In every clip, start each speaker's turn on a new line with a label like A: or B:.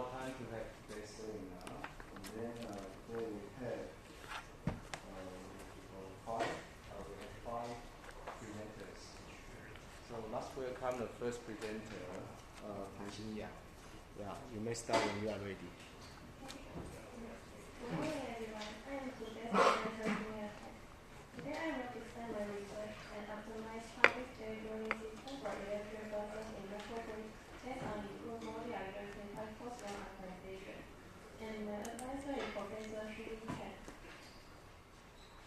A: our time to have today's seminar. And then today we have five presenters. So let's welcome the first presenter, Tan Xin-Ya. Yeah, you may start when you are ready.
B: Good morning, everyone. I am today's presenter, Xin-Ya. Today I will explain my research and optimize public scheduling system for electric buses in metropolis based on improved multi-identified cost-run optimization. And my advisor is Professor Shi Chen.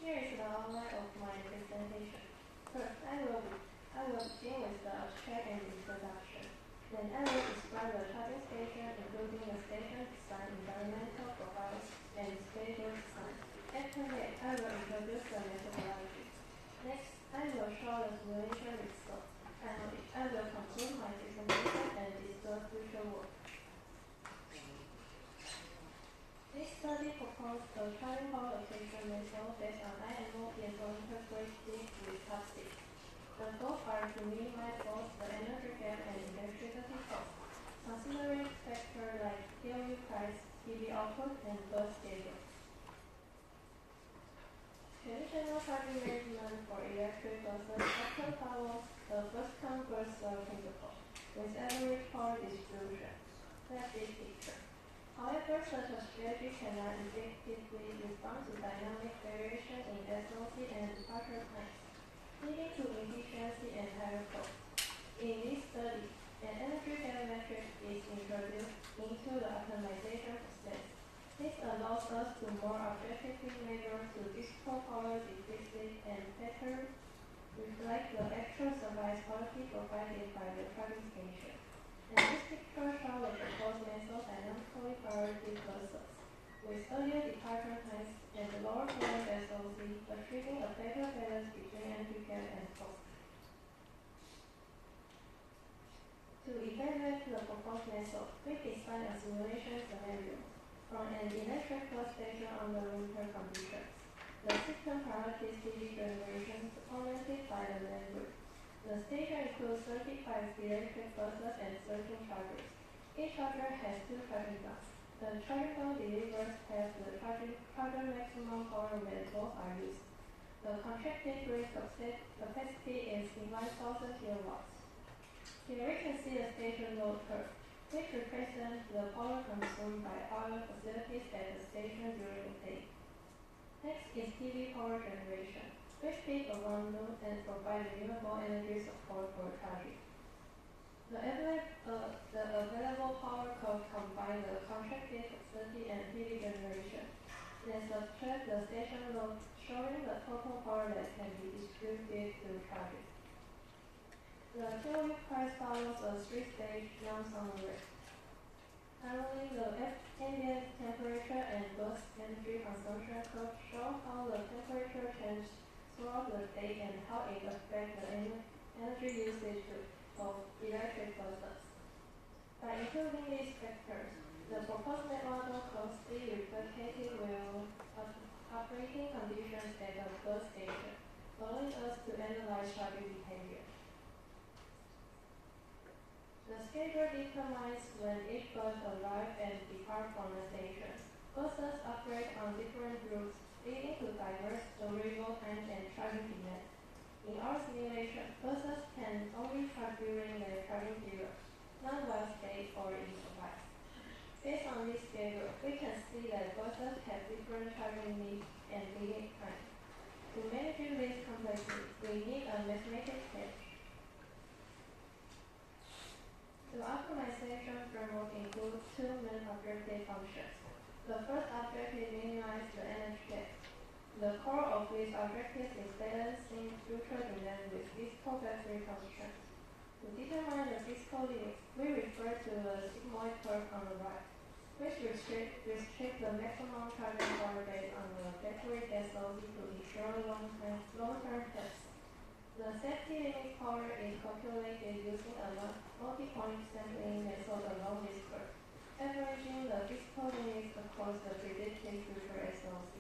B: Here is the outline of my presentation. First, I will begin with the abstract and introduction. Then I will describe the charging station, including the station design, environmental profiles, and schedule design. After that, I will introduce the methodology. Next, I will show the simulation results. Finally, I will conclude my presentation and discuss future work. This study proposed the charging power allocation method based on IMO ESO integrated with subsys. The goals are to minimize both the energy gap and electricity cost, considering factors like POU price, PV output, and bus schedule. Traditional charging management for electric buses often follows the first-come, first-served principle, with average power distribution. That's this picture. However, such a strategy cannot effectively respond to dynamic variation in SOC and departure times, leading to inefficiency and higher costs. In this study, an energy gap metric is introduced into the optimization process. This allows us to more objectively measure the physical power deficit and better reflect the actual service quality provided by the charging station. And this picture shows the proposed method dynamically priority buses, with earlier departure times and lower current SOC, achieving a better balance between energy gap and cost. To evaluate the proposed method, we designed a simulation scenario from an electric bus station under winter conditions. The system prioritizes PV generation supplemented by the main grid. The station includes 35 electric buses and 13 chargers. Each charger has 2 charging guns. The charging gun delivers past the charger maximum power when both are used. The contracted grid capacity is 1,000 kilowatts. Here we can see the station load curve, which represents the power consumed by other facilities at the station during the day. Next is PV power generation, which peak around noon and provide renewable energy support for charging. The available power curve combine the contracted facility and PV generation. Then subtract the station load, showing the total power that can be distributed to charging. The POU price follows a 3-stage non-summary. Finally, the ambient temperature and bus energy consumption curve show how the temperature changes throughout the day and how it affects the energy usage of electric buses. By including these factors, the proposed net model closely replicated with operating conditions at the bus station, allowing us to analyze charging behavior. The schedule determines when each bus arrives and departs from the station. Buses operate on different routes, leading to diverse arrival times and charging demand. In our simulation, buses can only charge during their charging period, not while stay or in service. Based on this schedule, we can see that buses have different charging needs and lead time. To manage this complexity, we need a mathematical sketch. The optimization framework includes 2 main objective functions. The first objective minimizes the energy gap. The core of this objective is balancing future demand with physical battery constraints. To determine the physical limits, we refer to the sigmoid curve on the right, which restrict the maximum charging power based on the battery SOC to ensure long-term tests. The safety limit power is calculated using a multi-point sampling method along this curve, averaging the physical limits across the predicted future SOC.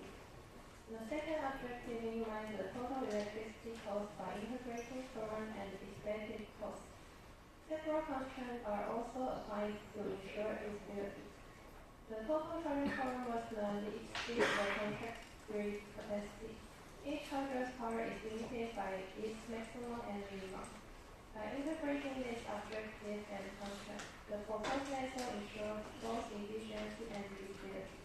B: The second objective minimizes the total electricity cost by integrating current and expected costs. Several constraints are also applied to ensure its The total charging power must not exceed the contract grid capacity. Each charger's power is limited by its maximum and minimum. By integrating this objective and contract, the proposed method ensures both efficiency and usability.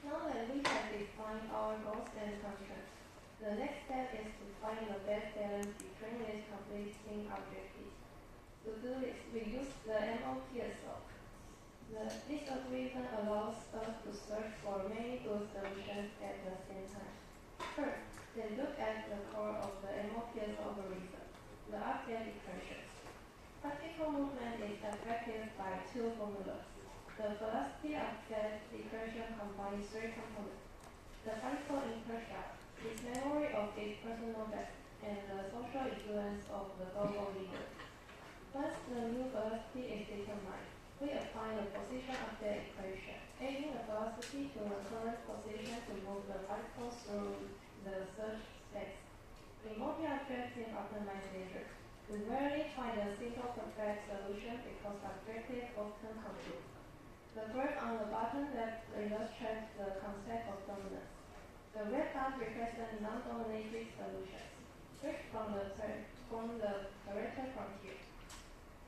B: Now that we have defined our goals and contracts, the next step is to find the best balance between these conflicting objectives. To do this, we use the MOPSO. This algorithm allows us to search for many good solutions at the same time. First, let's look at the core of the MOPSO algorithm, the update equations. Particle movement is affected by two formulas. The velocity update equation combines three components: the particle inertia, its memory of its personal best, and the social influence of the global leader. Once the new velocity is determined, we apply the position update equation, adding the velocity to the current position to move the particle through the search space. In multi-objective optimization, we rarely find a single perfect solution because objectives often conflict. The graph on the bottom left illustrates the concept of dominance. The red bar represents non-dominated solutions, which from the Pareto frontier.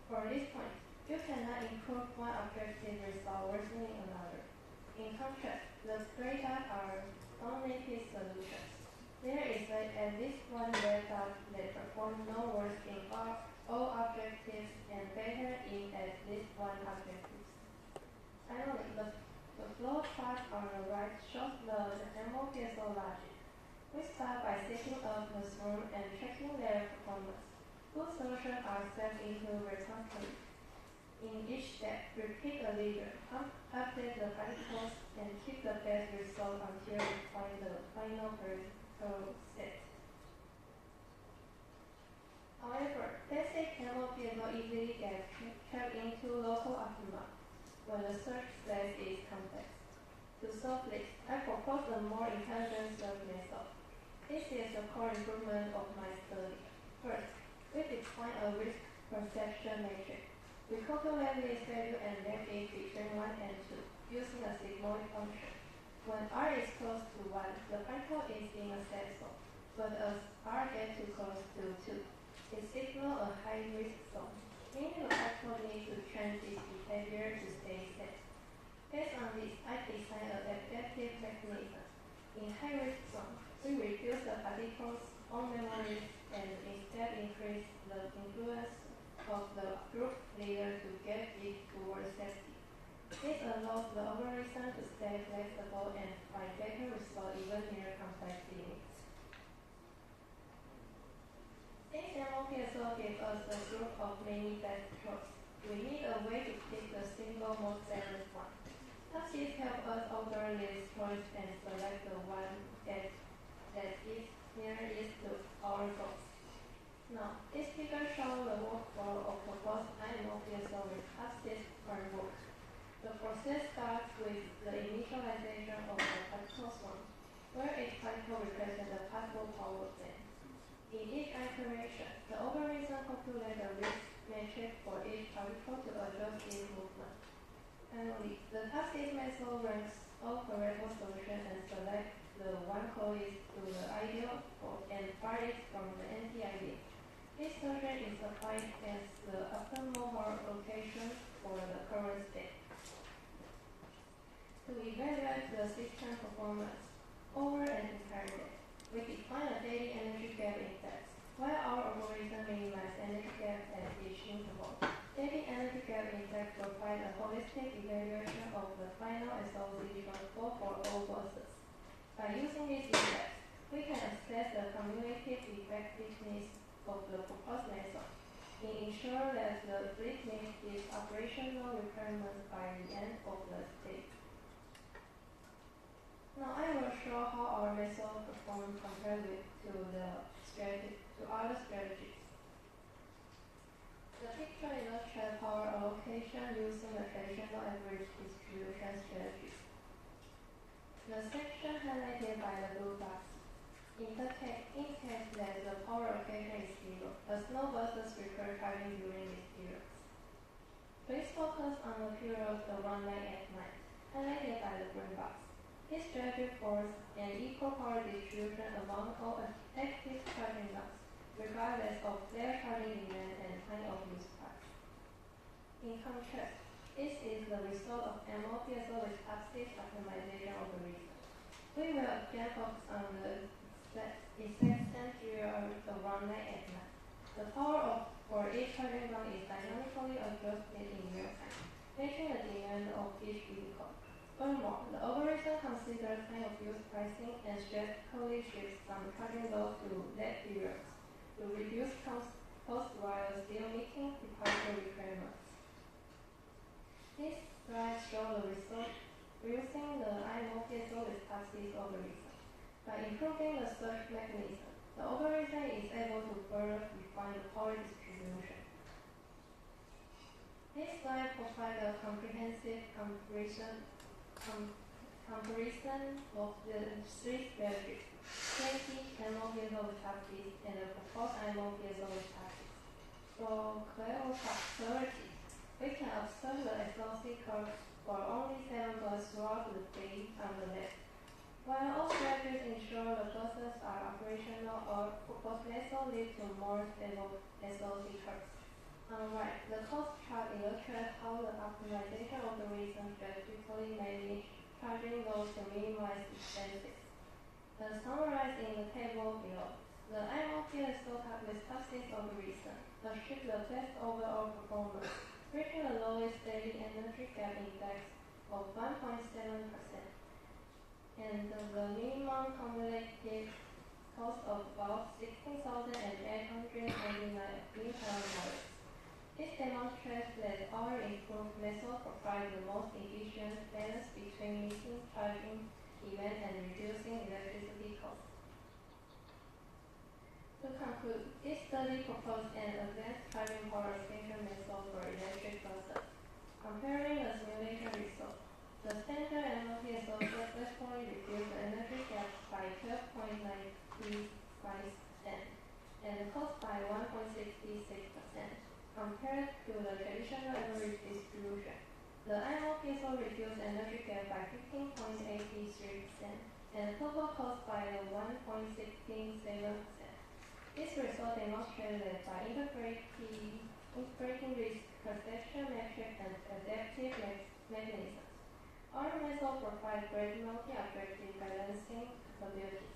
B: For this point, you cannot improve one objective without worsening another. In contrast, the gray dots are dominated solutions. There is at least one red dot that performs no worse in all objectives and better in at least one objective. Finally, the flow chart on the right shows the MOPSO logic. We start by setting up the swarm and checking their performance. Good solutions are set into repository. In each step, repeat the leader, update the particles, and keep the best result until you find the final set. However, basic MOPSO easily gets trapped into local optima when the search space is complex. To solve this, I propose a more intelligent search method. This is the core improvement of my study. First, we define a risk perception matrix. We calculate this value and rank it between 1 and 2 using a sigmoid function. When R is close to 1, the particle is in a safe zone, but as R gets too close to 2, it signals a high risk zone, meaning the particle needs to change its behavior to stay safe. Based on this, I designed an adaptive mechanism. In high risk zone, we reduce the particle's own memories and instead increase the influence of the group leader to get it towards safety. This allows the algorithm to stay flexible and find better results even near complex limits. Since MOPSO gives us a group of many best choices, we need a way to pick the single most balanced one. Taxis help us order this choice and select the one that is nearest to our goals. Now, this figure shows the workflow of proposed MOPSO with Taxis framework. The process starts with the initialization of the particle swarm, where each particle represents a possible power band. In each iteration, the algorithm calculates the risk matrix for each particle to adjust its movement. Finally, the Taxis method ranks all Pareto solutions and selects the one closest to the ideal and farthest from the anti-ideal. This solution is applied as the optimal power allocation for the current state. To evaluate the system performance over an entire day, we define a daily energy gap index. While our algorithm minimizes energy gap at each interval, daily energy gap index provides a holistic evaluation of the final SOC transport for all buses. By using this index, we can assess the cumulative effectiveness of the proposed method and ensure that the fleet meets its operational requirements by the end of the state. Now I will show how our method performs compared to other strategies. The picture illustrates power allocation using the traditional average distribution strategy. The section highlighted by the blue box indicates that the power allocation is zero, as no buses require charging during this period. Please focus on the period of the one night at night, highlighted by the green box. This strategy forces an equal power distribution among all active charging nodes, regardless of their charging demand and time of use price. In contrast, this is the result of MOPSO with top-stage optimization algorithm. We will again focus on the exact period of the one night at night. The power for each charging zone is dynamically adjusted in real time, matching the demand of each vehicle. Furthermore, the algorithm considers time of use pricing and strategically shifts some charging loads to that periods to reduce costs while still meeting departure requirements. This slide shows the result using the IMOPSO with top-stage algorithm. By improving the search mechanism, the algorithm is able to further refine the power distribution. This slide provides a comprehensive comparison of the three strategies: KT, MOPSO with top-stage, and the proposed IMOPSO with top-stage. For clarity, we can observe the SLC curve for only 7 buses throughout the day on the left. While all strategies ensure the buses are operational, or post-MESO lead to more stable SLC curves. On the right, the cost chart illustrates how the optimization algorithm strategically manage charging loads to minimize expenses. As summarized in the table below, the IMOPSO with top-stage algorithm achieves the best overall performance, reaching the lowest daily energy gap index of 1.7%, and the minimum cumulative cost of about $16,899. This demonstrates that our improved method provides the most efficient balance between meeting charging demand and reducing electricity costs. To conclude, this study proposed an advanced charging power station method for electric buses. Comparing the simulation results, the standard MOPSO successfully reduced the energy gap by 12.95% and the cost by 1.66% compared to the traditional average distribution. The IMOPSO reduced energy gap by 15.83% and total cost by 1.167%. This result demonstrated that by integrating risk perception metrics and adaptive mechanisms, our method provides great multi-objective balancing capabilities.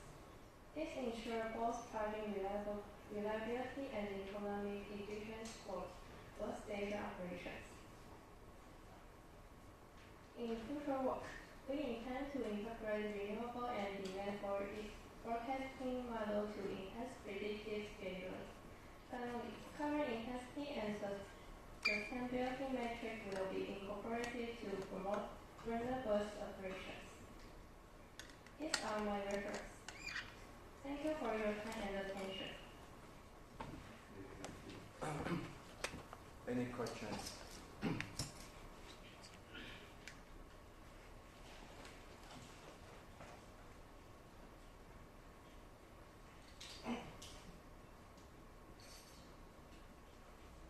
B: This ensures both charging reliability and economic efficiency for bus station operations. In future work, we intend to integrate renewable and demand forecasting model to enhance predictive scheduling. Finally, current intensity and sustainability metrics will be incorporated to promote greener bus operations. These are my references. Thank you for your time and attention.
A: Any questions?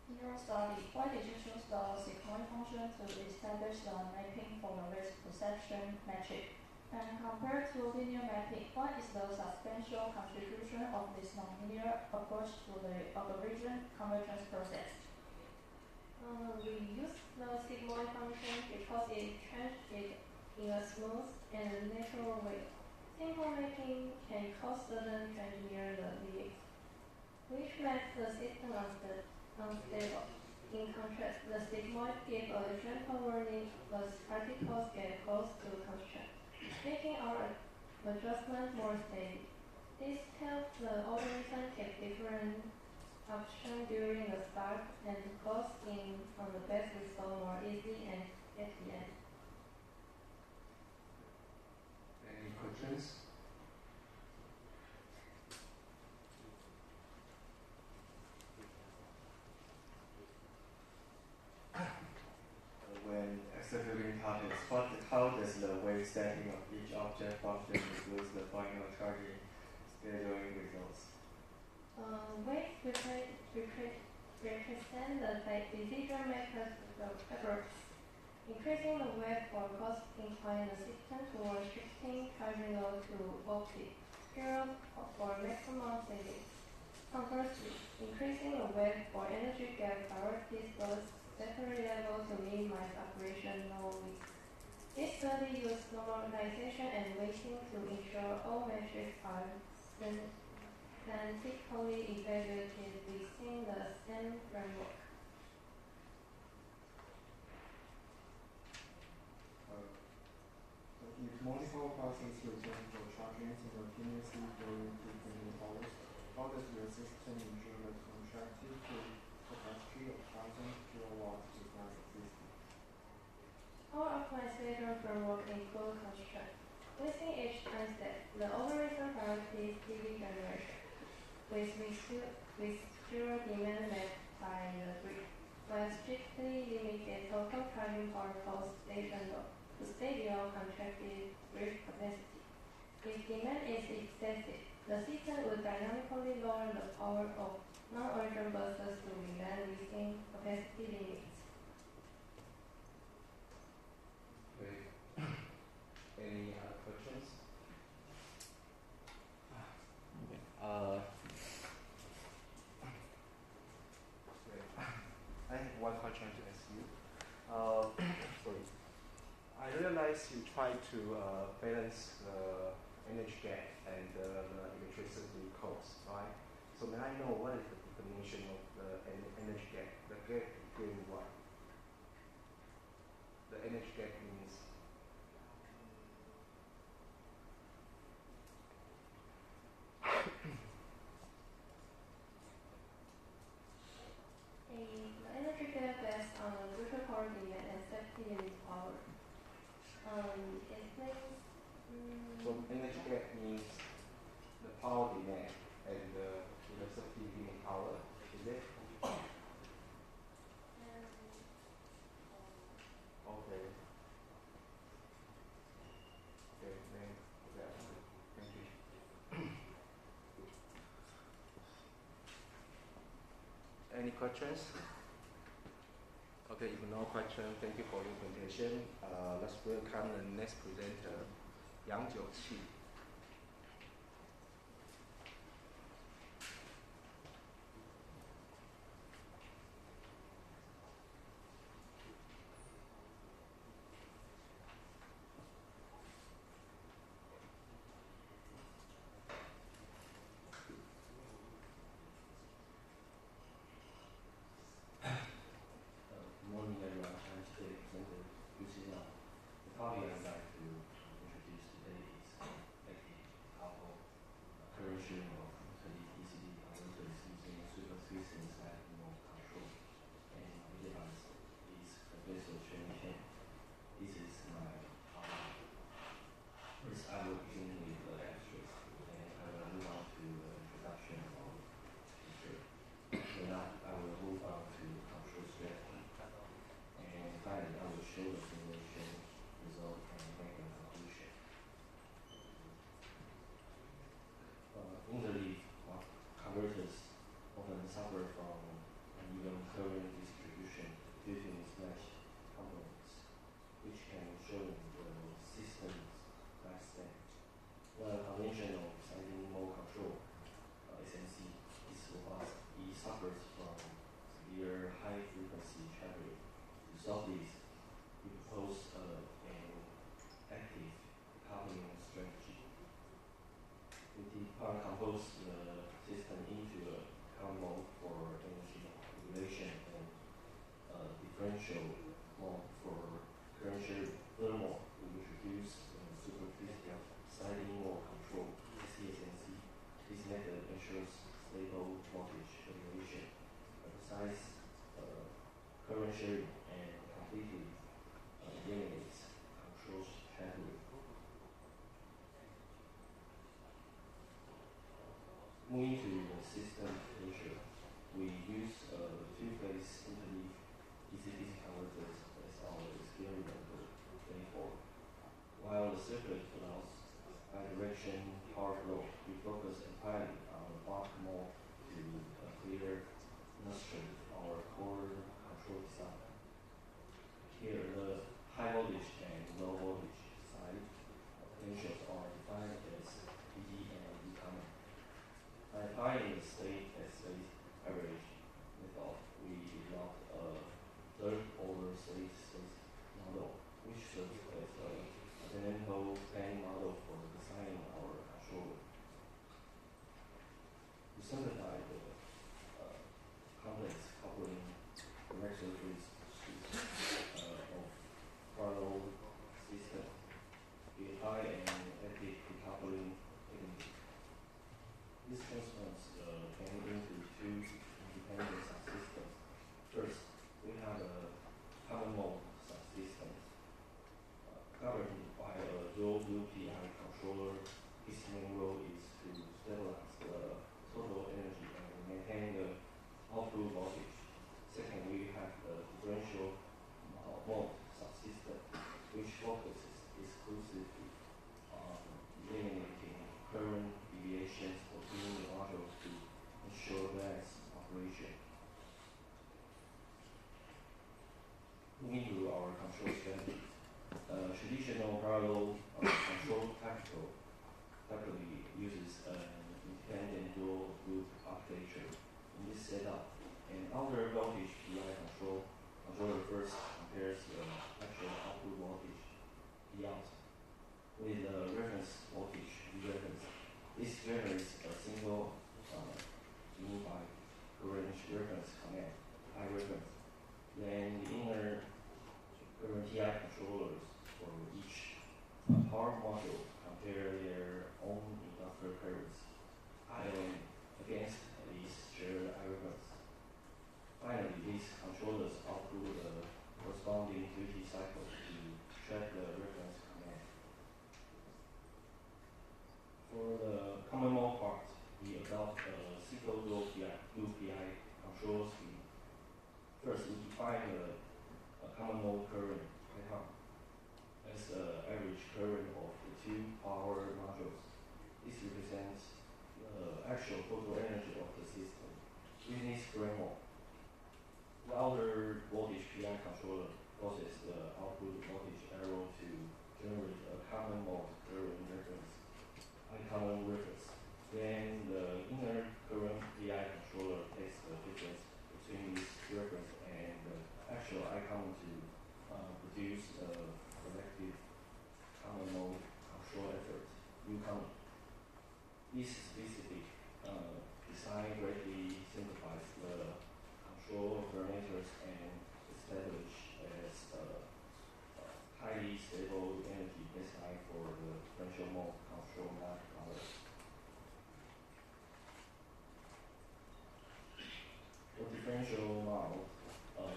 C: In your study, why did you choose the sigmoid function to establish the mapping for the risk perception metric? And compared to linear mapping, what is the substantial contribution of this nonlinear approach to the algorithm convergence process?
B: We use the sigmoid function because it translates in a smooth and natural way. Simple mapping can cause sudden engineer the leaks, which makes the system unstable. In contrast, the sigmoid gives a gentle warning as particles get close to constraint, making our adjustment more steady. This helps the algorithm take different options during the start and close in on the best result more easily and at the end.
A: Any questions? When executing targets, how does the weight stacking of each object function influence the final charging scheduling results?
B: Weight represent the decision makers' efforts. Increasing the weight for cost incline the system towards shifting charging load to off-peak periods for maximum savings. Conversely, increasing the weight for energy gap priorities those battery level to minimize operational risk. This study used normalization and weighting to ensure all metrics are scientifically evaluated within the same framework.
D: If multiple buses return for charging simultaneously during peak hours, how does your system ensure that contracted capacity of 1,000 kilowatts is not existing?
B: Our optimization framework includes constraints. Within each time step, the overriding priority is PV generation, with zero demand met by the grid, while strictly limited total charging power post-station load to stay below contracted grid capacity. If demand is excessive, the system will dynamically lower the power of non-urgent buses to remain within capacity limits.
A: Great. Any other questions? Great. I have one question to ask you. Sorry. I realize you try to balance the energy gap and the electricity cost, right? So may I know what is the definition of the energy gap? The gap between what? The energy gap means
B: The energy gap based on the total power demand and safety unit power. It means
A: so energy gap means the power demand and the electricity unit power, is it? Okay. Okay, then okay, thank you. Any questions? Okay, if no question, thank you for your presentation. Let's welcome the next presenter, Yang Jiuqi.
E: Good morning, everyone. I'm today presenter Lucy Young. The topic I'd like to introduce today is explain model for designing our controller. To simplify the complex coupling directories of parallel system, we apply an active decoupling technique. This transforms can into two independent subsystems. First, we have a common mode subsystem governed by a dual UPI controller. Its main role is to stabilize the total energy and maintain the output voltage. Second, we have the differential mode subsystem, which focuses exclusively on eliminating current deviations between the modules to ensure balanced operation. Moving to our control strategies. Traditional parallel control typically uses an independent dual loop architecture. In this setup, an outer voltage PI controller first compares the actual output voltage Pout with the reference voltage reference. This generates a single unified current reference command, I reference. Then the inner current TI controllers for each power module compare their own inductor currents, IOM, against these shared I reference. Finally, these controllers output the corresponding duty cycle to track the reference command. For the common mode part, we adopt a single UPI control scheme. First, we define the common mode current as the average current of the two power modules. This represents the actual total energy of the system. In this framework, the outer voltage PI controller processes the output voltage arrow to generate a common mode current reference, common reference. Then the inner current PI controller takes the difference between this reference and the actual common to produce a collective common mode control effort, common. This specific design greatly simplifies the control parameters and establish as a highly stable energy baseline for the differential mode control model. For differential model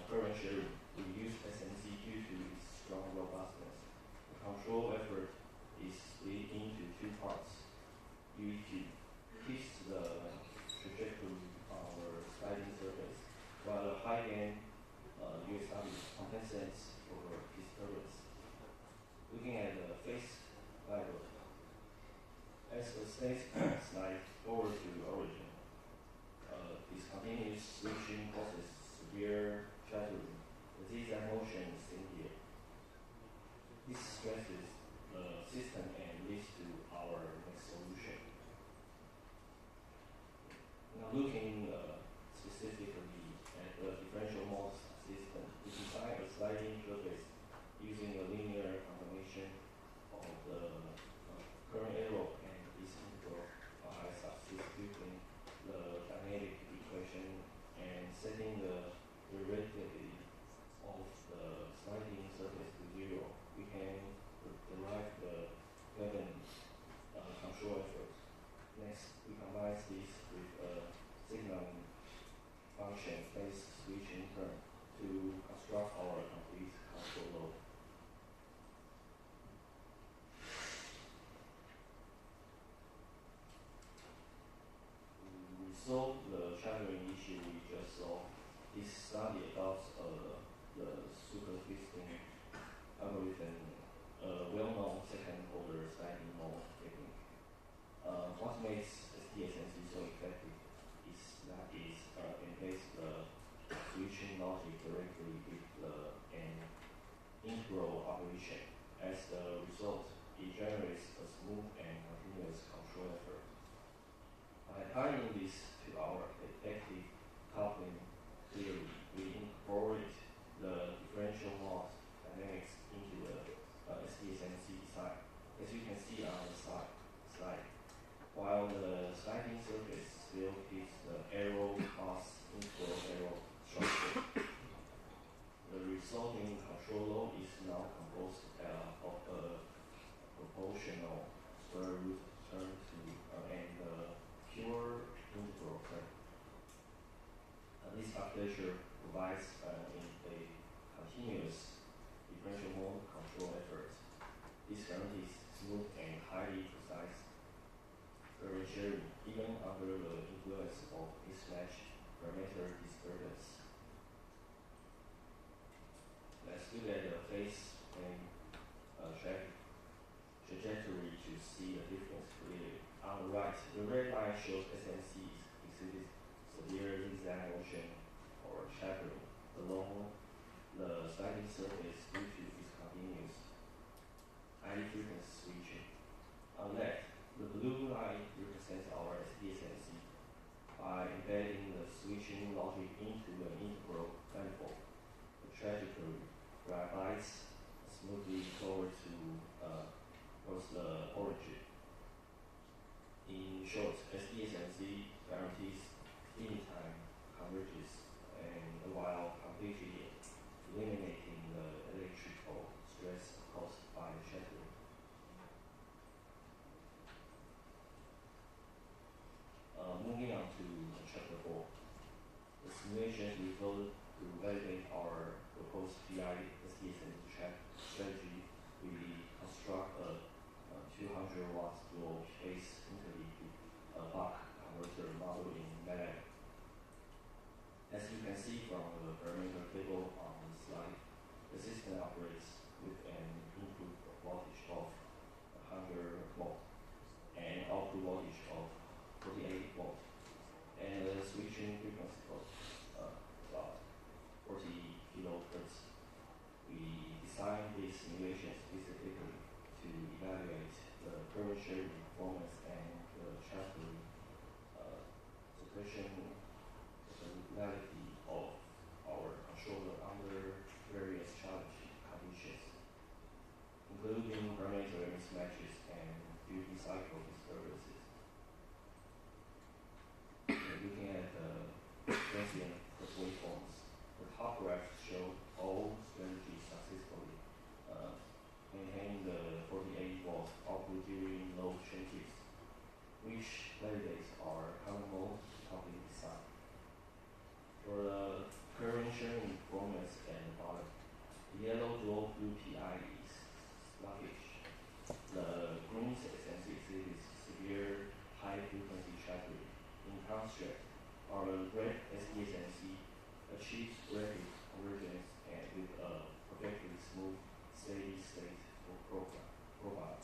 E: current sharing, we use SMC due to its strong robustness. The control effort is split into two parts. UEQ keeps the trajectory of our sliding surface, while the high gain USW compensates for disturbance. Looking at the phase level, as the state slides forward to origin, this continuous switching causes severe shattering. The zigzag motion is seen here. This stresses the system and leads to our next solution. Now looking specifically at the differential mode system, we design a sliding surface using a linear combination of the current arrow and this integral by substituting the kinetic equation and setting the derivative of the sliding surface to 0. We can derive the given control effort. Next, we combine this with a signaling function phase switching term to construct our complete control load. We solve the shattering issue we just saw. This study adopts the super twisting algorithm, a well-known second-order sliding mode technique. What makes SDSMC so effective is that it embeds the switching logic directly with an integral operation. As the result, it generates a smooth and continuous control effort. By applying this to our active coupling theory, we incorporate the differential mode dynamics into the SDSMC design. As you can proportional square root term to and pure integral term. This architecture provides in a continuous differential mode control effort. This guarantees smooth and highly precise current sharing, even under the influence of mismatched parameter disturbance. Let's look at the phase and trajectory to see the difference clearly. On the right, the red line shows SMC exhibits severe zigzag motion or shattering along the sliding surface due to discontinuous high frequency switching. On the left, the blue line represents our SDSMC. By embedding the switching logic into an integral manifold, the trajectory glides smoothly towards the origin. In short, SDSMC guarantees anytime converges and while completely eliminating the electrical stress caused by shattering. Moving on to chapter 4. The simulations we go to validate our proposed PI SDSMC strategy. We construct a 200 watts dual phase interleaved buck converter model in MATLAB. As you can see from the parameter table on the slide, the system operates with an input voltage of 100 volt and output voltage of 48 volt, and the switching frequency of about 40 kilohertz. We designed these simulations specifically to evaluate the current sharing performance and the transfer suppression capability of our controller under various challenging conditions, including parameter mismatches and duty cycle disturbances. Looking at the transient waveforms, the top graph shows all strategies successfully maintaining the 48 volt output during load changes, which validates our common mode coupling design. For the current sharing performance at the bottom, the yellow dual blue PI is sluggish. The green SMC exhibits severe high frequency shattering. In contrast, our red SDSMC achieves rapid convergence and with a perfectly smooth, steady state profile.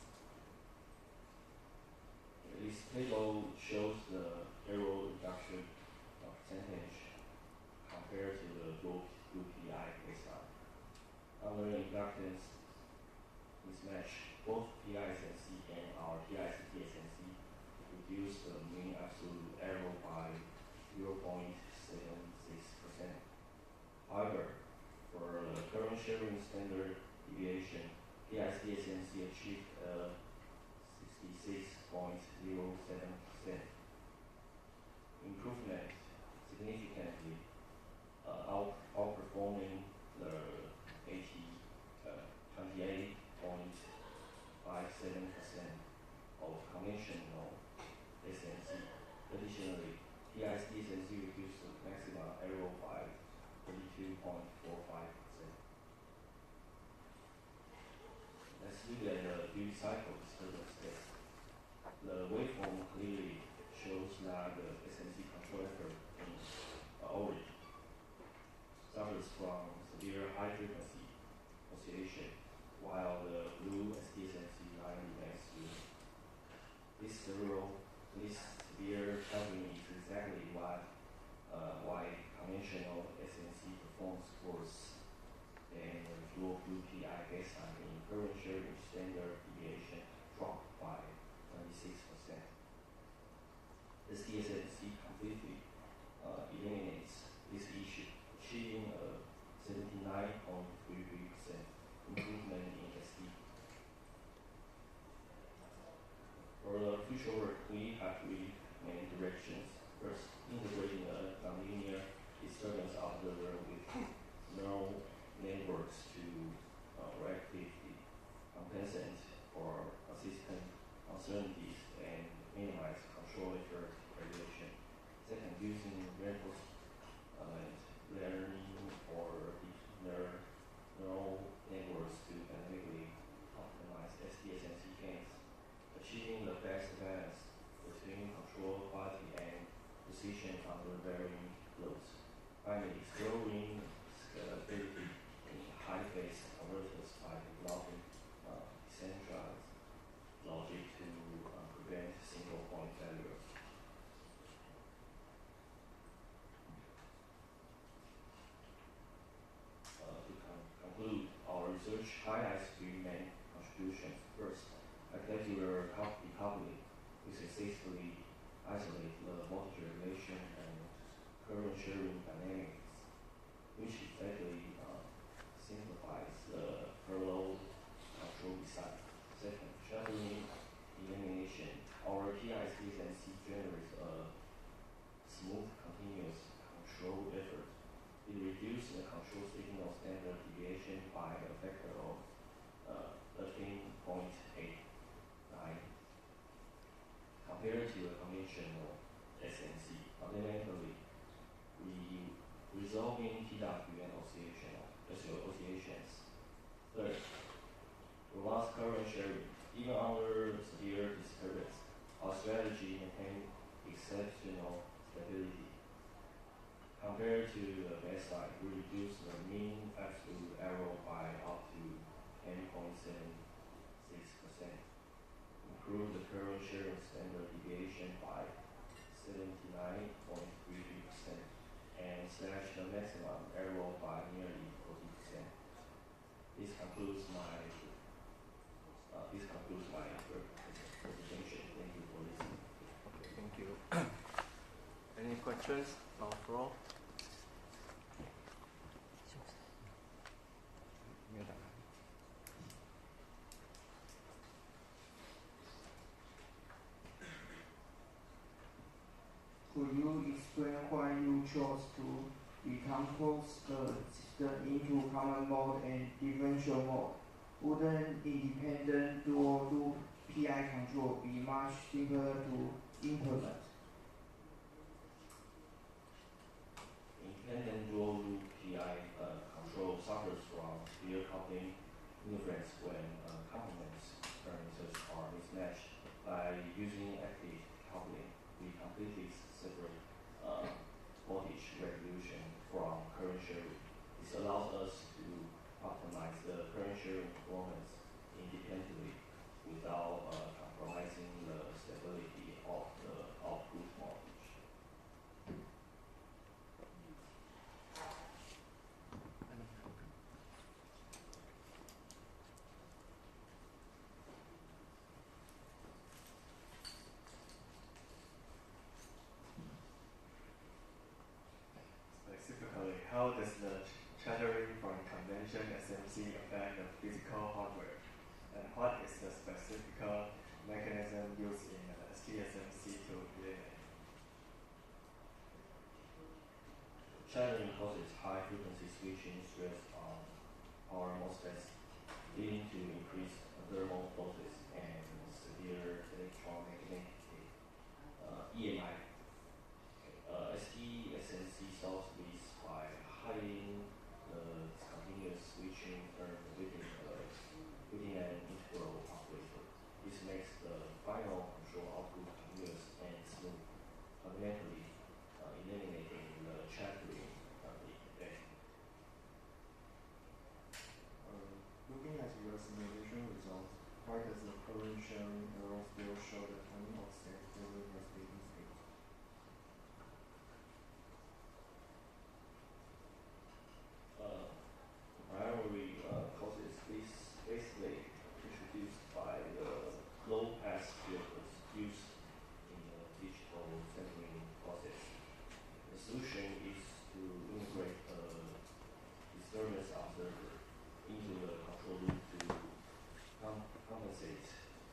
E: This table shows the error reduction percentage compared to the dual blue PI baseline. Under inductance mismatch, both PISMC and our PISDSMC reduce the mean absolute error by 0.76%. However, for the current sharing standard deviation, PISDSMC achieved a 66.07% improvement, significantly outperforming the 28.57% of conventional SMC. Additionally, PISDSMC reduced the maximum error by 32.45%. Let's look at the duty cycle disturbance test. The waveform clearly shows that the SMC control effort in origin suffers from severe high frequency oscillation, while the blue SDSMC line remains smooth. This severe coupling is exactly why conventional SMC performs worse than the dual blue PI baseline in current sharing standard deviation dropped by 26%. SDSMC completely eliminates this issue, achieving a 79.33% improvement in SD. For the future work, we have three main directions. First, integrating a nonlinear disturbance observer with neural networks to reactively compensate for isolate the voltage regulation and current sharing dynamics, which effectively simplifies the per-load control design. Second, shuttling elimination. Our TISC generates a smooth, continuous control effort. It reduces the control signal standard deviation by a factor of 13.89 compared to a conventional SNC. Fundamentally, resolving TWN oscillations. Third, robust current sharing. Even under severe disturbance, our strategy maintains exceptional stability. Compared to the baseline, we reduce the mean absolute error by up to 10.76%, improve the current sharing standard deviation by 79.33%, and slash the maximum error by nearly 40%. This concludes my presentation. Thank you for listening.
A: Okay, thank you. Any questions on the floor?
F: Could you explain why you chose to decompose the system into common mode and differential mode? Wouldn't independent dual loop PI control be much simpler to implement?
E: Independent dual loop PI control suffers from severe coupling interference when complements parameters are mismatched. By using active coupling, we completely separate voltage regulation from current sharing. This allows us to optimize the current sharing performance independently without compromising the stability of the output voltage.
D: Specifically, how does the chattering from convention SMC affect the physical hardware? And what is the specific mechanism used in STSMC to eliminate?
E: Chattering causes high frequency switching stress on power MOSFETs, leading to increased thermal losses and severe electromagnetic EMI. STSMC solves this by hiding the continuous switching term within an integral operator. This makes the final control output continuous and smooth, fundamentally eliminating the chattering effect.
D: Looking at your simulation results, why does the current sharing error still show the timing offset during the steady state?
E: Primary causes is basically introduced by the low pass filters used in the digital sampling process. The solution is to integrate a disturbance observer into the control loop to compensate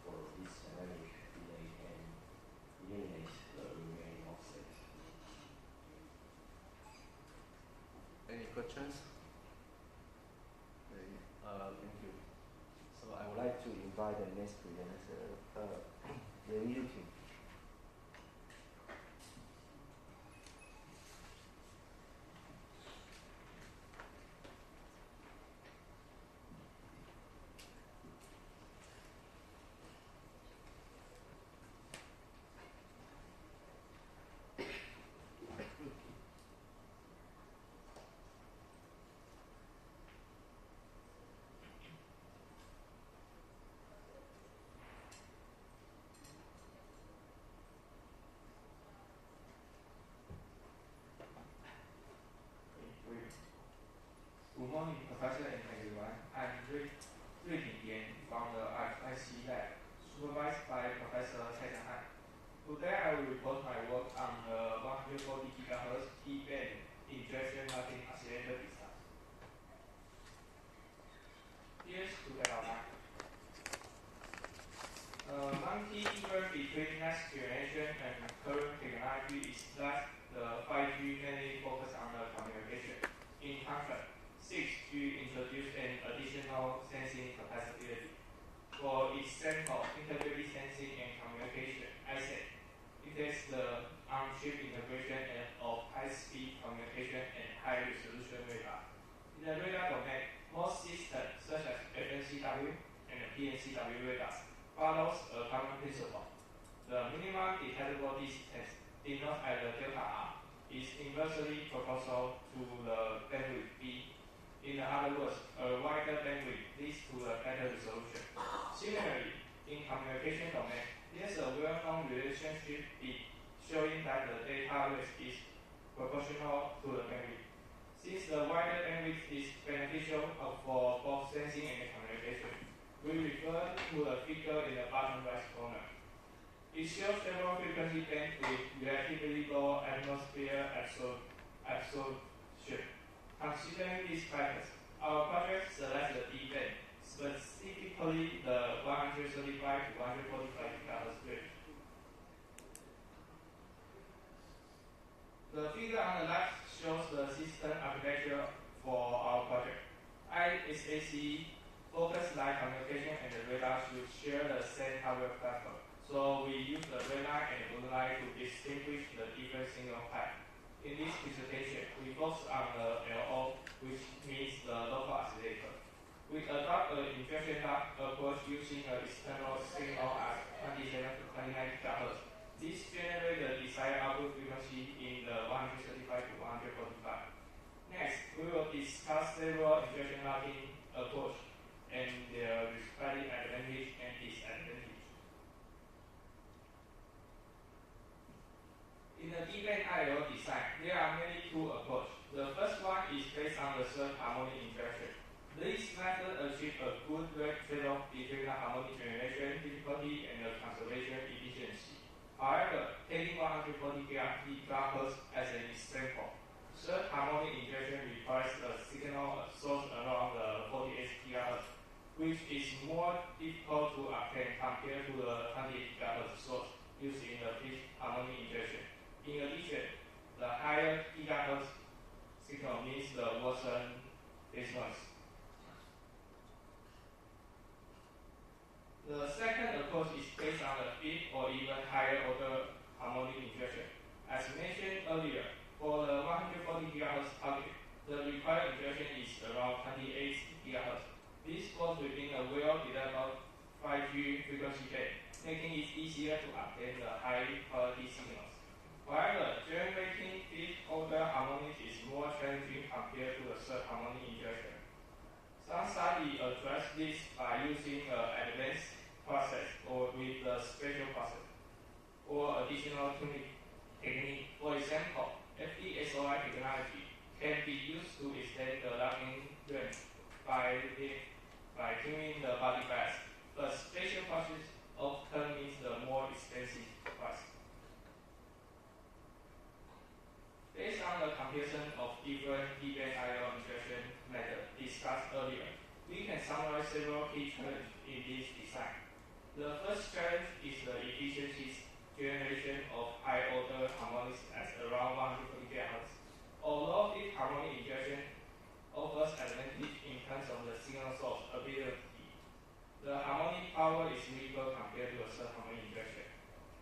E: for this dynamic delay and eliminate the remaining offset.
A: Any questions? Okay, thank you. So I would like to invite the next presenter, Liu Yuting.
G: Good morning, Professor and everyone. I'm Rui Ting from the IC lab, supervised by Professor Cai Han. Today I will report my key difference between next generation and current technology is that the 5G mainly focuses on the communication. In contrast, 6G introduced an additional sensing capability. For example, integrated sensing and communication, ISEC. It is the on-chip integration of high-speed communication and high-resolution radar. In the radar domain, most systems such as FNCW and PNCW radars follows a common principle. The minimum detectable distance denoted as the delta R is inversely proportional to the bandwidth B. In other words, a wider bandwidth leads to a better resolution. Similarly, in communication domain, there's a well-known relationship showing that the data rate is proportional to the bandwidth. Since the wider bandwidth is beneficial for both sensing and communication, we refer to the figure in the bottom right corner. It shows several frequency bands with relatively low atmosphere absorption. Considering these factors, our project selects the D band, specifically the 135 to 145 GHz range. The figure on the left shows the system architecture for our project. ISAC focus light communication and the radar should share the same hardware platform. So we use the radar and blue light to distinguish the different signal type. In this presentation, we focus on the LO, which means the local oscillator. We adopt an injection approach using an external signal at 27 to 29 GHz. This generates the desired output frequency in the 135 to 145. Next, we will discuss several injection locking approach and their respective advantage and disadvantage. In the D-band IO design, there are mainly two approaches. The first one is based on the third harmonic injection. This method achieves a good rate trade-off between the harmonic generation difficulty and the conservation efficiency. However, taking 140 GHz as an example, third harmonic injection requires a signal source around the 48 GHz, which is more difficult to obtain compared to the 28 GHz source used in the fifth harmonic injection. In addition, the higher GHz signal means the worsen phase noise. The second approach is based on the fifth or even higher order harmonic injection. As mentioned earlier, for the 140 GHz target, the required injection is around 28 GHz. This falls within a well-developed 5G frequency band, making it easier to obtain the high-quality signals. However, generating fifth-order harmonics is more challenging compared to the third harmonic injection. Some studies address this by using an advanced process or with a special process or additional tuning technique. For example, FDSOI technology can be used to extend the locking range by tuning the body bias. The special process often means the more expensive price. Based on the comparison of different D-band IO injection methods discussed earlier, we can summarize several key challenges in this design. The first challenge is the efficiency generation of high-order harmonics at around 140 GHz. Although this harmonic injection offers advantage in terms of the signal source ability, the harmonic power is weaker compared to a third harmonic injection.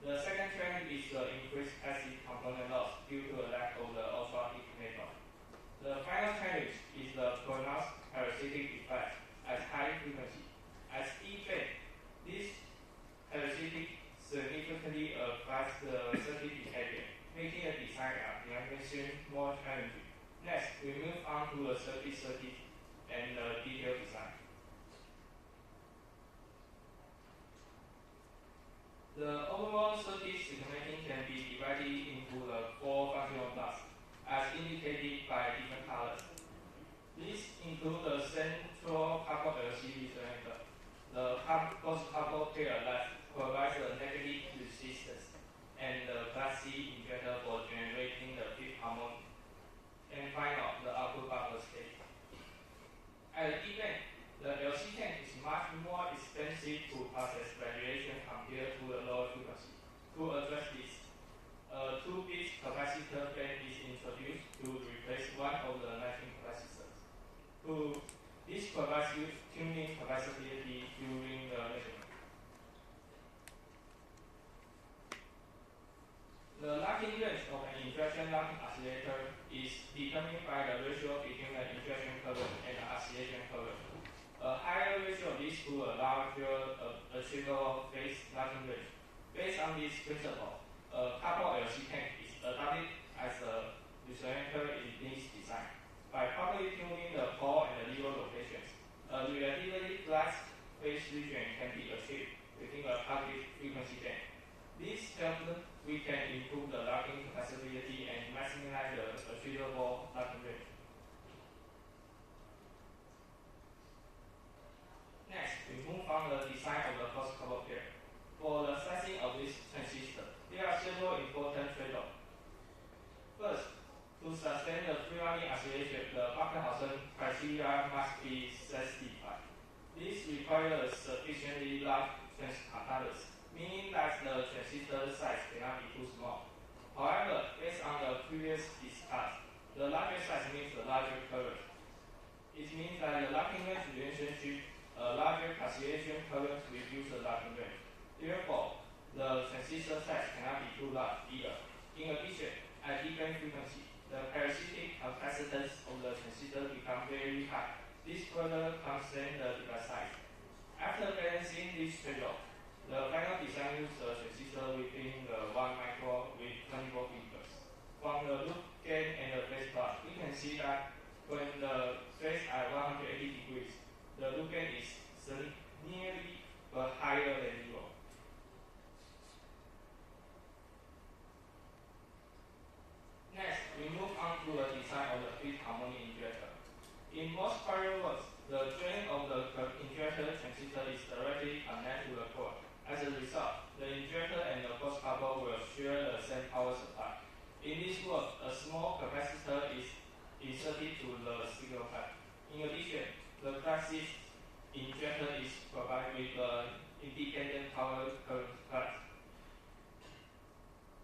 G: The second trend is the increased passive component loss due to a lack of the ultra-peak network. The final challenge is the pronounced parasitic effect at high frequency. As D-band, this parasitic significantly affects the circuit behavior, making the design application more challenging. Next, we move on to the circuit and the detailed design. The overall circuit segmenting can be divided into the four functional blocks, as indicated by different colors. These include the central coupled LCD resonator, the post-coupled pair that provides the negative resistance, and the Class C injector for generating the fifth harmonic. And finally, the output buffer state. At the D-band, the LC tank is much more expensive to process radiation compared to the To address this, a 2-bit capacitor bank is introduced to replace one of the matching capacitors. This provides tuning capacity during the measurement. The locking range of an injection locking oscillator is determined by the ratio between the injection current and the oscillation current. A higher ratio leads to a larger achievable phase locking range. Based on this principle, a coupled LC tank is adopted as a resonator in this design. By properly tuning the pole and the lever locations, a relatively flat phase region can be achieved within a target frequency band. This helps we can improve the locking capacity and maximize the achievable locking range. Next, we move on the design of the cross-coupled pair. For the sizing of this transistor, there are several important trade-offs. First, to sustain the free running oscillation, the Barkhausen criteria must be satisfied. This requires a sufficiently large transconductors, meaning that the transistor size cannot be too small. However, based on the previous discussed, the larger size means the larger current. It means that the locking range relationship, a larger oscillation current reduces the locking range. Therefore, the transistor size cannot be too large either. In addition, at different frequency, the parasitic capacitance of the transistor become very high. This further constrains the device size. After balancing this trade-off, the final design uses the transistor within the 1 micro with 24 figures. From the loop gain and the phase plot, we can see that when the phase at 180 degrees, the loop gain is nearly but higher than 0. Next, we move on to the design of the fifth harmonic injector. In most prior works, the drain of the injector transistor is directly connected to the core. As a result, the injector and the cross couple will share the same power supply. In this work, a small capacitor is inserted to the signal pipe. In addition, the classic injector is provided with an independent power current cut.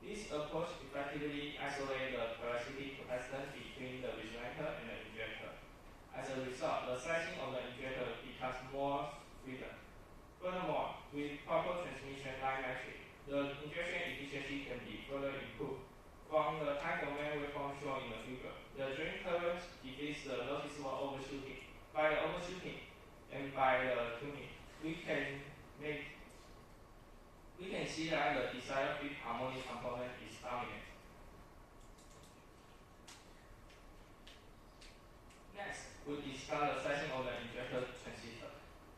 G: This approach effectively isolates the parasitic capacitance between the resonator and the injector. As a result, the sizing of the injector becomes more frequent. Furthermore, with proper transmission line matching, the injection efficiency can be further improved. From the time domain waveform shown in the figure, the drain current defeats the noticeable overshooting. By the overshooting and by the tuning, we can see that the desired fifth harmonic component is dominant. Next, we discuss the sizing of the injector transistor.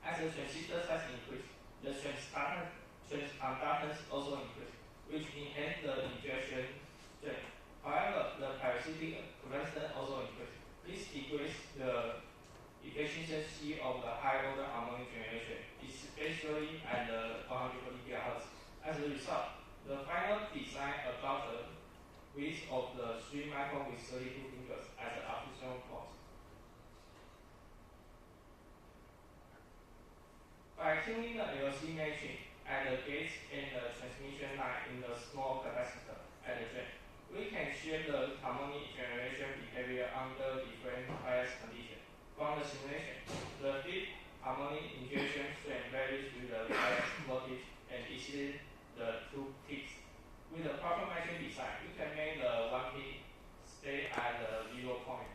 G: As the transistor size increases, the transconductance also increases, which enhances the injection strength. However, the parasitic capacitance also increases. This decreases the efficiency of the high-order harmonic generation, especially at the 140 GHz. As a result, the final design adopts the width of the 3 micron with 32 fingers as the optional port. By tuning the LC matching at the gates and the transmission line in the small capacitor at the drain, we can shape the harmonic generation behavior under different bias conditions. From the simulation, the fifth harmonic injection strength varies with the bias voltage and exceeds the 2 peaks. With the proper matching design, we can make the 1 peak stay at the 0 point.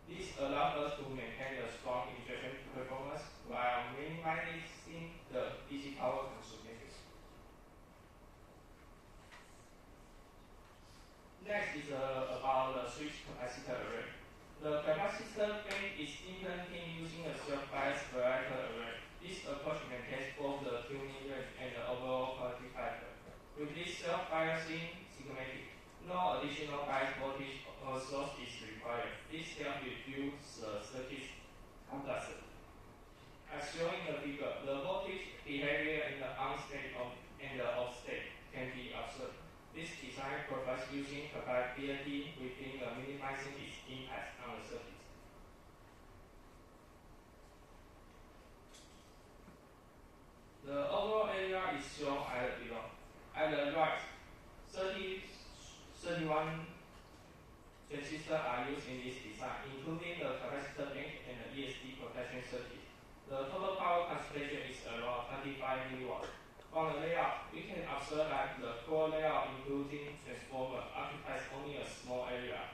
G: This allows us to maintain the strong injection performance while minimizing the DC power consumption. Next is about the switch capacitor array. The capacitor bank is implemented using a self-biased varietal array. This approach maintains both the tuning range and the overall quality factor. With this self-biasing schematic, no additional bias voltage or source is required. This helps reduce the circuit's complexity. As shown in the figure, the voltage behavior in the on state and the off state can be observed. This design provides using capability within minimizing its impact on the circuit. The overall area is shown below. At the right, 31 transistors are used in this design, including the capacitor bank and the ESD protection circuit. The total power concentration is around 25 milliwatts. From the layout, we can observe that the core layout, including transformer, occupies only a small area.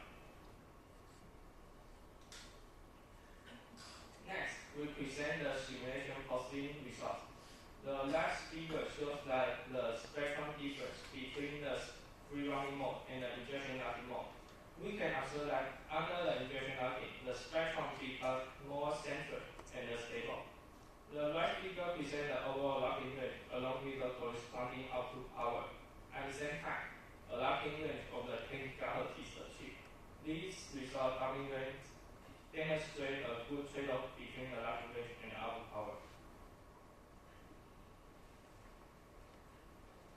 G: Next, we present the simulation costing results. The last figure shows that the spectrum difference between the free running mode and the injection locking mode. We can observe that under the injection locking, the spectrum becomes more centered and stable. The right figure presents the overall locking range along with the corresponding output power. At the same time, a locking range of the 10 GHz is achieved. These result locking range demonstrate a good trade-off between the locking range and the output power.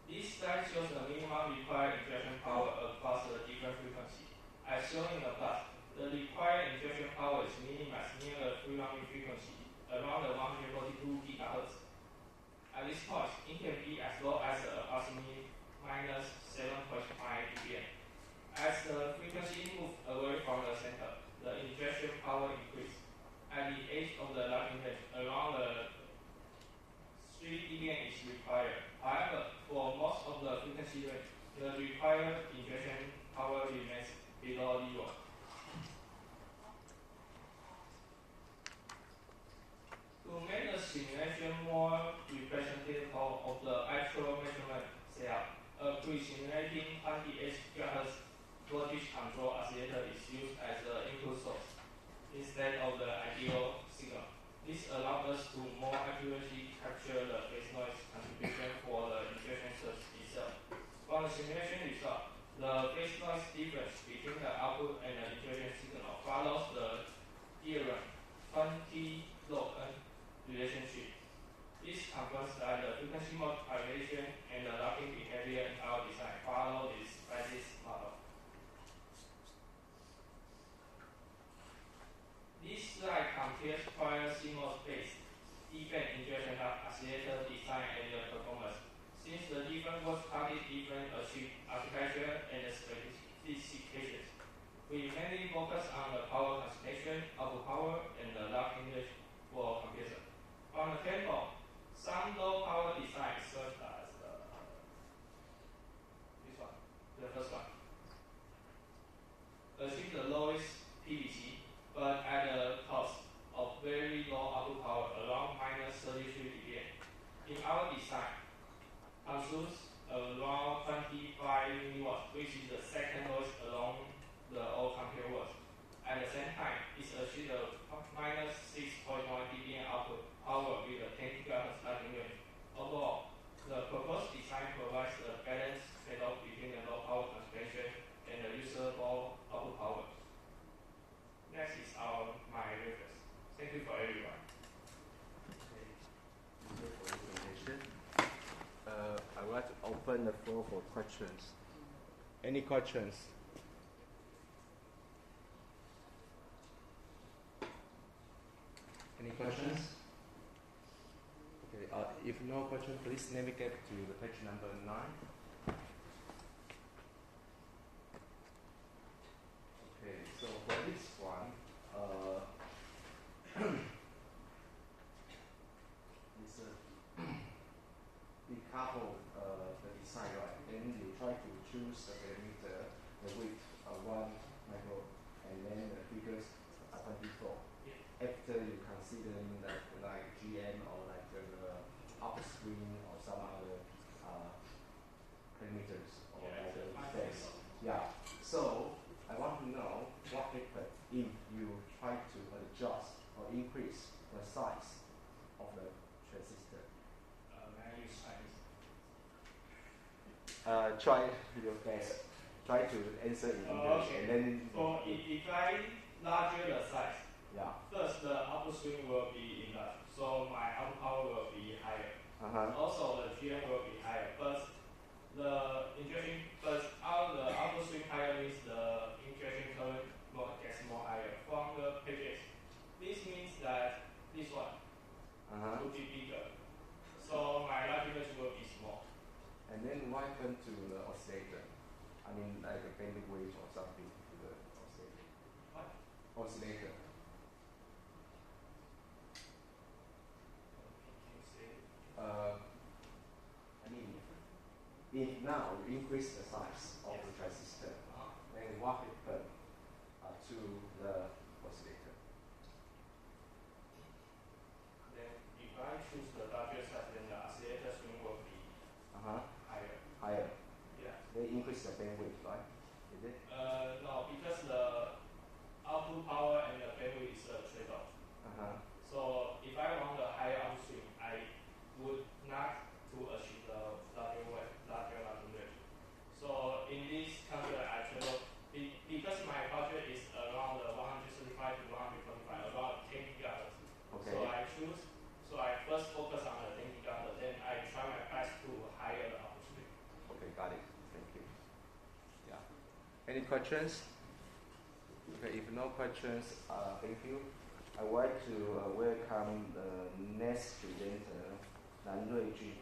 G: This slide shows the minimum required injection power across the different frequencies. As shown in the plot, the required injection power is minimized near the free running frequency, around the 142 GHz. At this point, it can be as low as approximately minus 7.5 dBm. As the frequency moves away from the center, the injection power increases. At the edge of the locking range, around the 3 dBm is required. However, for most of the frequency range, the required injection power remains below 0. To make the simulation more representative of the actual measurement setup, a pre-simulating 28 GHz voltage control oscillator is used as the input source instead of the ideal signal. This allows us to more accurately capture the phase noise contribution for the injection source itself. From the simulation result, the phase noise difference between the output and the injection signal follows the theorem 20 log n relationship. This confirms that the frequency multiplication and the locking behavior in our design follow this basis model. This slide compares prior CMOS-based event injection oscillator design and their performance. Since the different was target different architecture and specifications, we mainly focus on the power concentration, output power, and the locking range for comparison. From the table, some low power designs such as this one, the first one, achieve the lowest PVC, but at the cost of very low output power, around minus 33 dBm. In our design, consumes around 25 milliwatts, which is the second lowest along the all compare words. At the same time, it's achieved a minus 6.1 dBm output power with a 10 GHz locking range. Overall, the proposed design provides a balanced trade-off between the low power concentration and the usable output power. Next is my reference. Thank you for everyone.
A: Okay. Thank you for the presentation. I would like to open the floor for questions. Any questions? Any questions? Okay. If no question, please navigate to the page number 9. Okay. So for this one, it's decouple the design, right? Then you try to choose the parameter, the width 1 micro, and then the figures are 24.
G: Yeah.
A: After you considering like GM or like the upstream or some other parameters or like the phase. Yeah. So I want to know what happens if you try to adjust or increase the size of the transistor.
G: May I use Chinese?
A: Try your best. Try to answer in English
G: Okay.
A: and then.
G: So if I larger the size,
A: Yeah.
G: first the output swing will be enlarged, so my output power will be higher. Also the GM will be higher, but the output swing higher means the injection current gets more higher from the pages. This means that this one will be bigger. So my locking range will be small.
A: And then why happen to the oscillator? I mean, like a bandwidth or something to the oscillator.
G: What?
A: Oscillator.
G: Can you say?
A: I mean, if now we increase the size of the transistor, then what happens to the oscillator?
G: Then if I choose the larger size, then the oscillator swing will be higher.
A: Higher.
G: Yeah.
A: They increase the bandwidth, right? Is it?
G: No, because the output power and the bandwidth is a trade-off. So if I want a higher output swing, I would not to achieve the larger range. So in this concept, I trade-off because my budget is around 135 to 125, around 10 gigahertz.
A: Okay.
G: So I first focus on the 10 gigahertz, then I try my best to higher the output swing.
A: Okay, got it. Thank you. Yeah. Any questions? Okay, if no questions, thank you. I would like to welcome the next presenter, Nan Ruijun.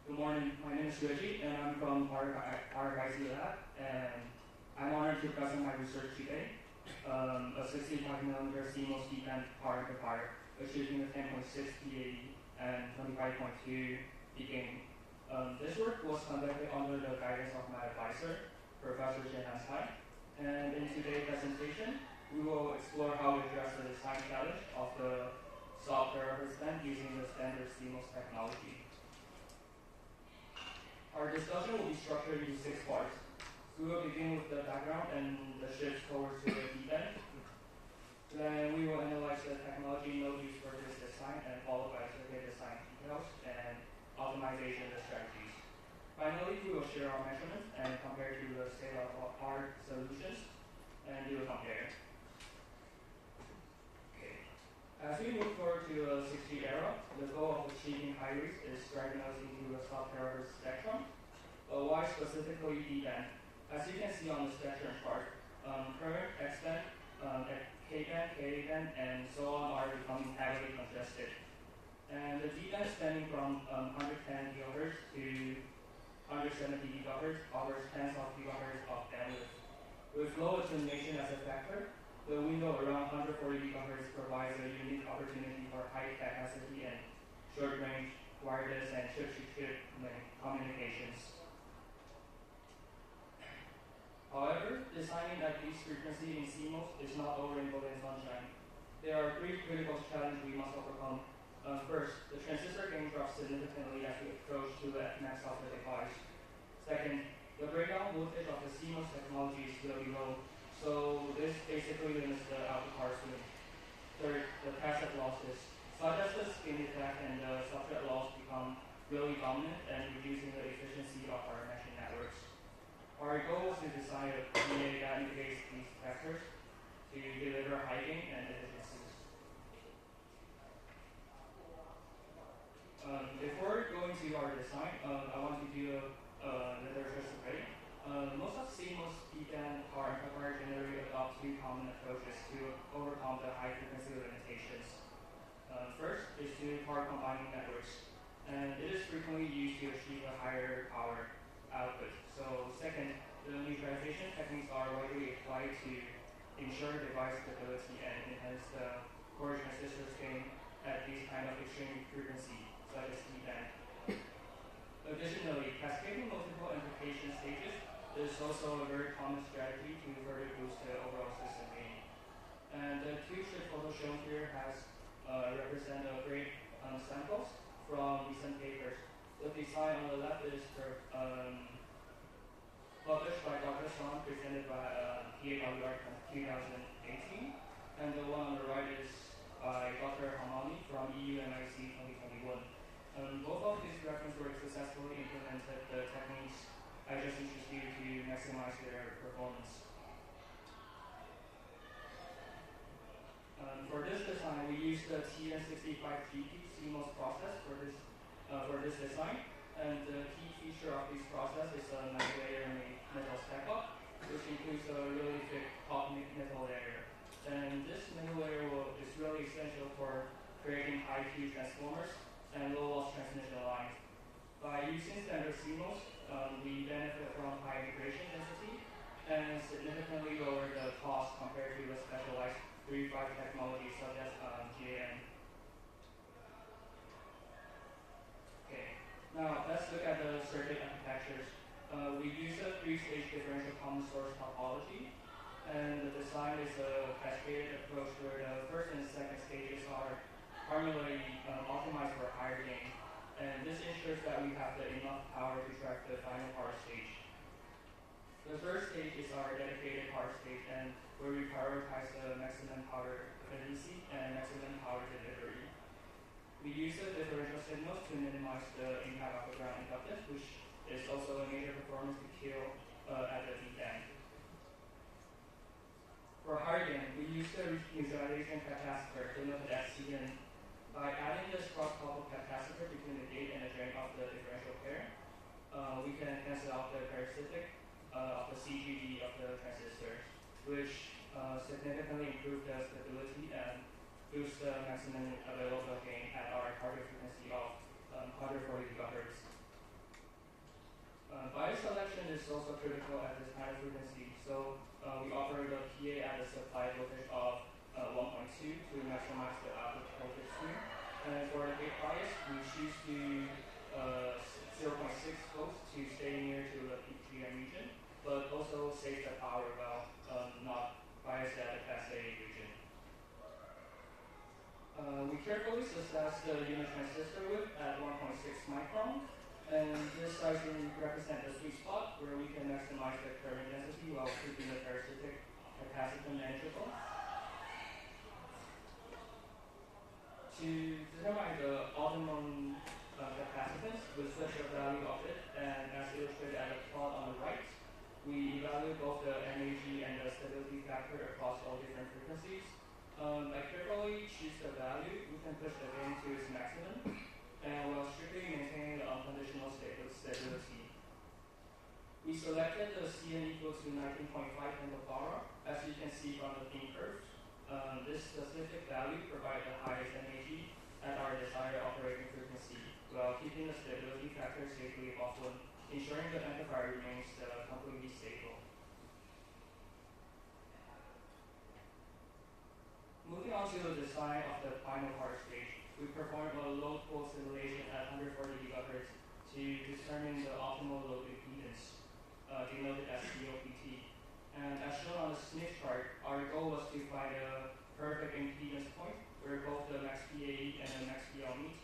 H: Good morning. My name is Reggie, and I'm from RIC Lab, and I'm honored to present my research today. A 65mm CMOS dependent power amplifier achieving the 10.6 PAE and 25.2 gain. This work was conducted under the guidance of my advisor, Professor Chen Hai. And in today's presentation, we will explore how to address the design challenge of the software represent using the standard CMOS technology. Our discussion will be structured into 6 parts. So we will begin with the background and the shift towards the depend. Then we will analyze the technology node used for this design, and followed by circuit design details and optimization strategies. Finally, we will share our measurements and compare to the state-of-the-art solutions and do a compare. Okay. As we move forward to the 6G era, the goal of achieving high rates is diagnosed into a software spectrum. Why specifically depend? As you can see on the spectrum chart, current, X-band, K-band, K-band, and so on are becoming heavily congested. And the D-band spanning from 110 gigahertz to 170 gigahertz offers tens of gigahertz of bandwidth. With low attenuation as a factor, the window around 140 gigahertz provides a unique opportunity for high capacity and short-range wireless and chip-to-chip communications. However, designing at this frequency in CMOS is not all rainbow and sunshine. There are 3 critical challenges we must overcome. First, the transistor gain drops significantly as we approach to the max of the device. Second, the breakdown voltage of the CMOS technology is really low, so this basically limits the output power swing. Third, the passive losses, such as the skin effect and the substrate loss, become really dominant and reducing the efficiency of our meshing networks. Our goal is to design a PA that mitigates these factors to deliver high gain and efficiencies. Before going to our design, I want to do a literature survey. Most of CMOS depend power amplifier generally adopt 2 common approaches to overcome the high frequency limitations. First is to power combining networks, and it is frequently used to achieve a higher power output. So second, the neutralization techniques are widely applied to ensure device stability and enhance the core transistor gain at this kind of extreme frequency, such as D-band. Additionally, cascading multiple amplification stages is also a very common strategy to further boost the overall system gain. And the 2 strip photos shown here has represent a great samples from recent papers. The design on the left is published by Dr. Song, presented by PAWR 2018, and the one on the right is by Dr. Hamani from EUMIC 2020. successfully implemented the techniques I just introduced you to maximize their performance. For this design, we used the TN65GP CMOS process for this design, and the key feature of this process is a 9-layer metal stack-up, which includes a really thick top metal layer. And this middle layer is really essential for creating high Q transformers and low loss transmission lines. By using standard CMOS, we benefit from high integration density and significantly lower the cost compared to the specialized 3.5 technologies such as GAN. Okay, now let's look at the circuit architectures. We use a 3-stage differential common source topology, and the design is a cascaded approach where the first and second stages are primarily optimized for higher gain, and this ensures that we have enough power to track the final power stage. The first stage is our dedicated power stage, and where we prioritize the maximum power efficiency and maximum power delivery. We use the differential signals to minimize the impact of the ground inductance, which is also a major performance to kill at the deep end. For higher-gain, we use the neutralization capacitor denoted as CN. By adding this cross-coupled capacitor between the gate and the drain of the differential pair, we can cancel out the parasitic of the CGD of the transistors, which significantly improve the stability and boost the maximum available gain at our target frequency of 140 GHz. Bias selection is also critical at this high frequency, so we operate a PA at a supply voltage of 1.2 to maximize the output voltage swing. And for the gate bias, we choose to 0.6 volts to stay near to the peak GM region, but also save the power while not biased at the Class A region. We carefully assess the unit transistor width at 1.6 micron, and this sizing represents the sweet spot where we can maximize the current density while keeping the parasitic capacitance manageable. To determine the optimum capacitance, we switch the value of it, and as illustrated at the plot on the right, we evaluate both the MAG and the stability factor across all different frequencies. By carefully choose the value, we can push the gain to its maximum, and while strictly maintaining the unconditional stability. We selected the CN equal to 19.5 femtofarad, as you can see from the thin curve. This specific value provides the highest MAG at our desired operating frequency, while keeping the stability factor safely above 1, ensuring the amplifier remains completely stable. Moving on to the design of the final power stage, we perform a load pull simulation at 140 GHz to determine the optimal load impedance, denoted as COPT. And as shown on the Smith chart, our goal was to find a perfect impedance point where both the max PAE and the max PL meet.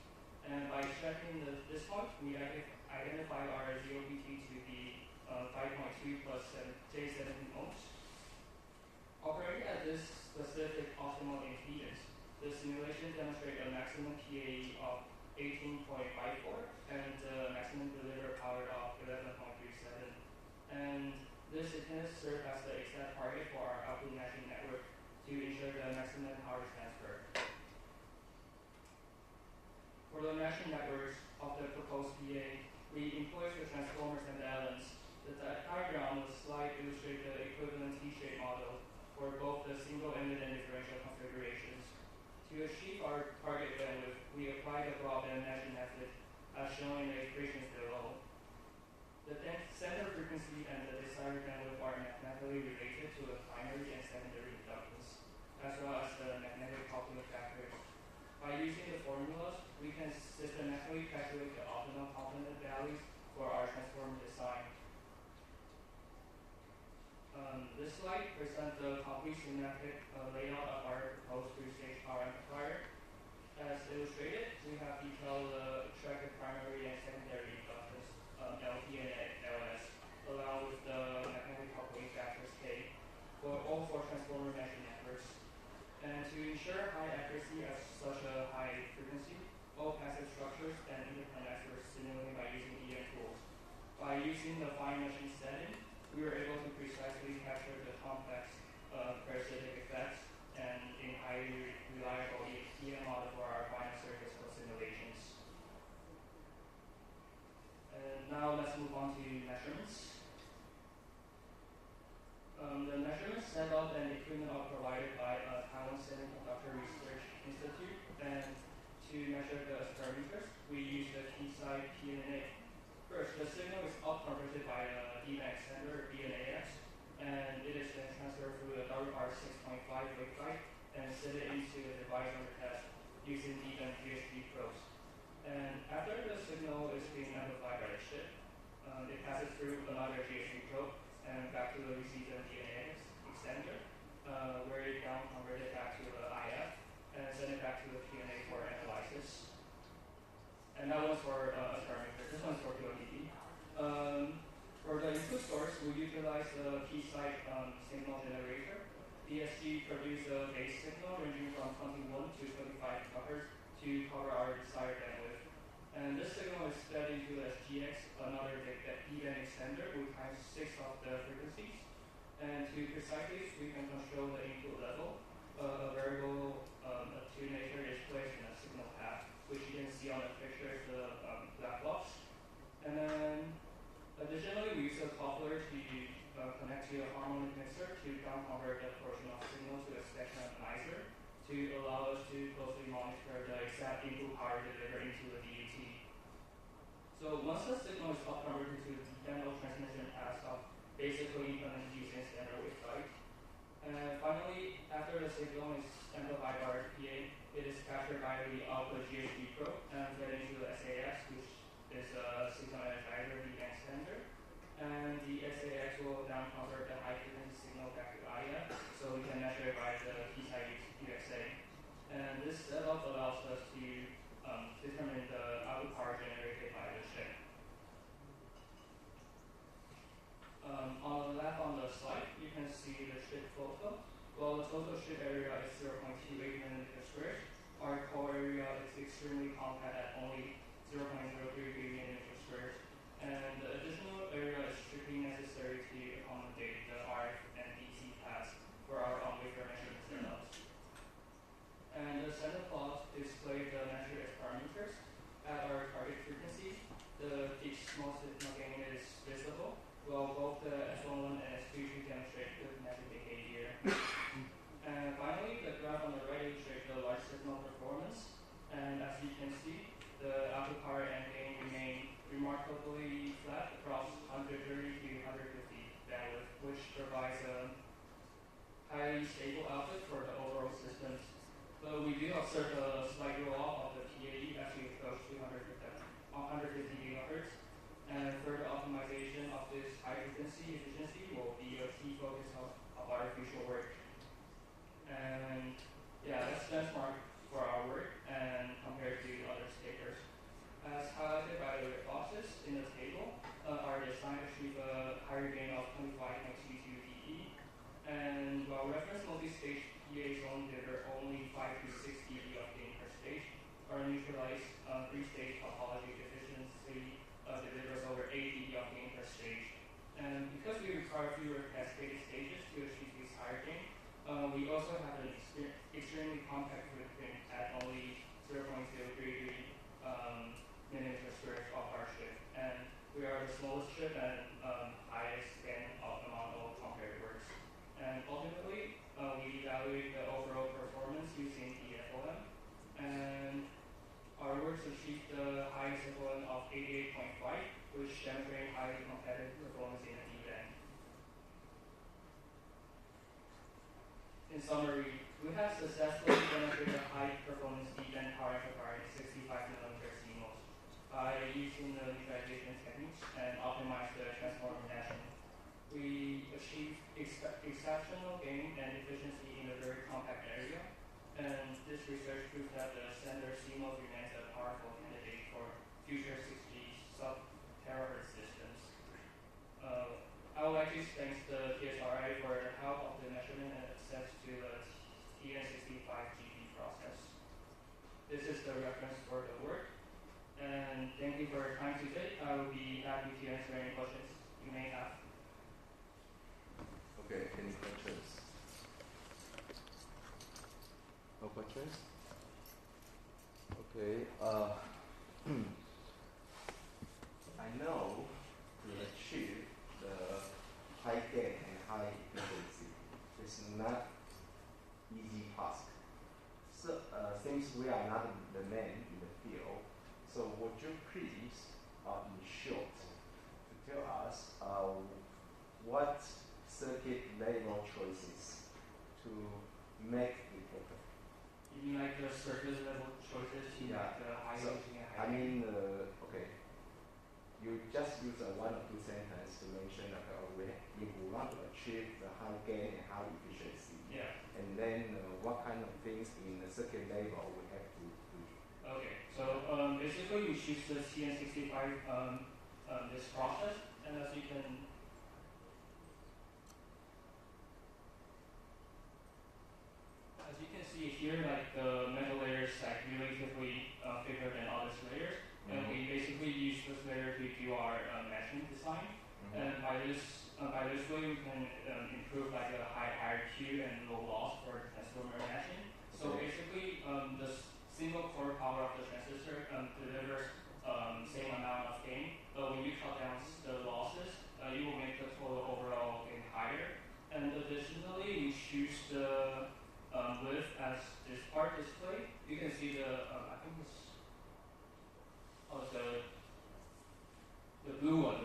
H: And by checking this point, we identify our COPT to be 5.2 plus J17 ohms. Operating at this specific optimal impedance, the simulation demonstrates a maximum PAE of 18.54 and the maximum delivered power of 11.37. And this intends to serve as the exact target for our output matching network to ensure the maximum power transfer. For the matching networks of the proposed PA, we employ the transformers and the elements. The diagram on the slide illustrates the equivalent T-shaped model for both the single-ended and differential configurations. To achieve our target bandwidth, we apply the broadband matching method as shown in the equations below. The center frequency and the desired bandwidth are mathematically related to the primary and secondary inductance, as well as the magnetic coupling factors. By using the formulas, we can systematically calculate the optimal component values for our transformer design. This slide presents the complete schematic layout of our proposed 3-stage power amplifier. As illustrated, we have detailed the extracted primary and secondary inductance, LP and LS, along with the magnetic coupling factors K, for all 4 transformer matching networks. And to ensure high accuracy at such a high frequency, all passive structures and interconnects were simulated by using EM Now let's move on to measurements. The measurements set up and equipment are provided by Taiwan Semiconductor Research Institute, and to measure the parameters, we use the Keysight PNA. First, the signal is up-converted by a D-band extender, DNAX, and it is then transferred through a WR6.5 waveguide and set it into a device under test using D-band GSP probes. And after the signal is being amplified by the chip, it passes through another GSP probe and back to the receiver DNAX extender, where it down converted back to the IF and send it back to the PNA for analysis. And that one's for a parameter. This one's for QODD. For the input source, we utilize the Keysight signal generator. DSG produces a base signal ranging from 21 to 25 kHz to cover our desired bandwidth. And this signal is fed into SGX, another D-band extender with times 6 of the frequencies. And to precisely, we can control the input level. A variable attenuator is placed in a signal path, which you can see on the picture, the black box. And then, additionally, we use a coupler to connect to a harmonic mixer to down convert the portion of signal to a spectrum analyzer to allow us to closely monitor the exact input power delivered into the DAT. So once the signal is up converted to the D-band transmission path of basically using standard waveguide. And finally, after the signal is amplified by our PA, it is captured by the output GHD probe and fed into the SAS, which is a signal analyzer, the extender. And the SAS will down convert the high frequency signal back to IF, so we can measure it by the Keysight UXA. And this setup allows us to determine the output power generated by the chip. On the left on the slide, you can see the chip photo. While the total chip area is 0.28 millimeters squared, our core area is extremely compact at only 0.033 millimeters squared. And the additional area is strictly necessary to accommodate the RF and DC paths for our on-wafer measurement setups. And the center plot displays the measured parameters. At our target frequency, the peak small signal gain is visible, while both the S11 and S22 demonstrate good metric behavior. And finally, the graph on the right illustrates the large signal performance. And as you can see, the output power and gain remain remarkably flat across 130 to 150 bandwidth, which provides a highly stable output for the overall systems. But we do observe a slight roll-off of the PAE as we approach 150 GHz. And further optimization of this high frequency efficiency will be a key focus of our future work. And yeah, that's benchmark for our work and compared to other takers. As highlighted by the red boxes in the table, our design achieved a higher gain of 25.22 dB. And while reference multi-stage PAs only 5 to 6 dB of gain per stage, our neutralized three-stage topology efficiency delivers over 8 dB of gain per stage. And because we require fewer cascaded stages to achieve this higher gain, we also have an extremely compact footprint at only 0.033 millimeters squared of our chip. And we are the smallest chip and highest gain among all compared works. And ultimately, we evaluate the overall performance using the FOM. And our works achieved the highest FOM of 88.5, which demonstrates highly competitive performance in the D-band. In summary, we have successfully demonstrated high performance D-band power amplifier in 65 nanometer CMOS by using the neutralization techniques and optimize the transformer matching. We achieved exceptional gain and efficiency in a very compact area, and this research proves that the standard CMOS remains a powerful candidate for future 6G sub-terahertz systems. I would like to thank the TSRI for the help of the measurement and access to the TN65GP process. This is the reference for the work, and thank you for your time today. I will be happy to answer any questions you may have.
A: Okay, any questions? No questions? Okay, I know high gain and high efficiency. It's not easy task. So since we are not the man in the field, so would you please, in short, to tell us what circuit level choices to make the paper?
H: You mean like the circuit level choices to
A: Yeah.
H: the high
A: So,
H: gain and
A: I
H: high gain?
A: mean, okay. You just use one or two sentences to mention that if we want to achieve the high gain and high efficiency,
H: Yeah.
A: and then what kind of things in the circuit level we have to do.
H: Okay. So basically, we choose the CN65 this process, and as you can see here, like the metal layers like relatively bigger than other layers, and we basically use this layer to do our matching design. And by this way, we can improve like a high Q and low loss for transformer matching. So basically, the single core power of the transistor delivers same amount of gain, but when you cut down the losses, you will make the total overall gain higher. And additionally, we choose the width as this part display. You can see the I think it's the blue one.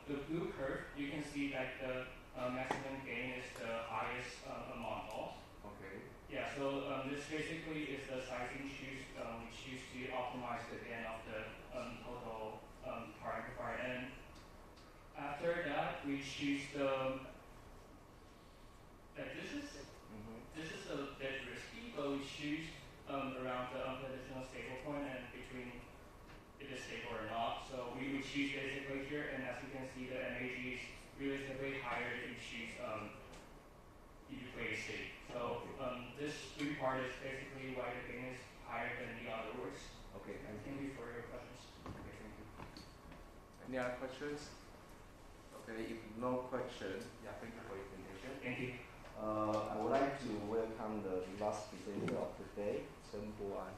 H: The blue curve. You can see that the maximum gain is the highest among all.
A: Okay.
H: Yeah. So this basically is the sizing choose. We choose to optimize the gain of the total power amplifier, and after that we choose the. Like this is a bit risky, but we choose around the unconditional stable point and between it is stable or not. So we choose basically here, and as you can see, the MAG is relatively higher if you choose if you play safe. So this blue part is basically why the gain is higher than the other words.
A: Okay,
H: Thank you for your questions.
A: Okay, thank you. Any other questions? Okay, if no question, yeah, thank you for your presentation.
H: Thank you.
A: I would like to welcome the last presenter of the day, Chen Boan.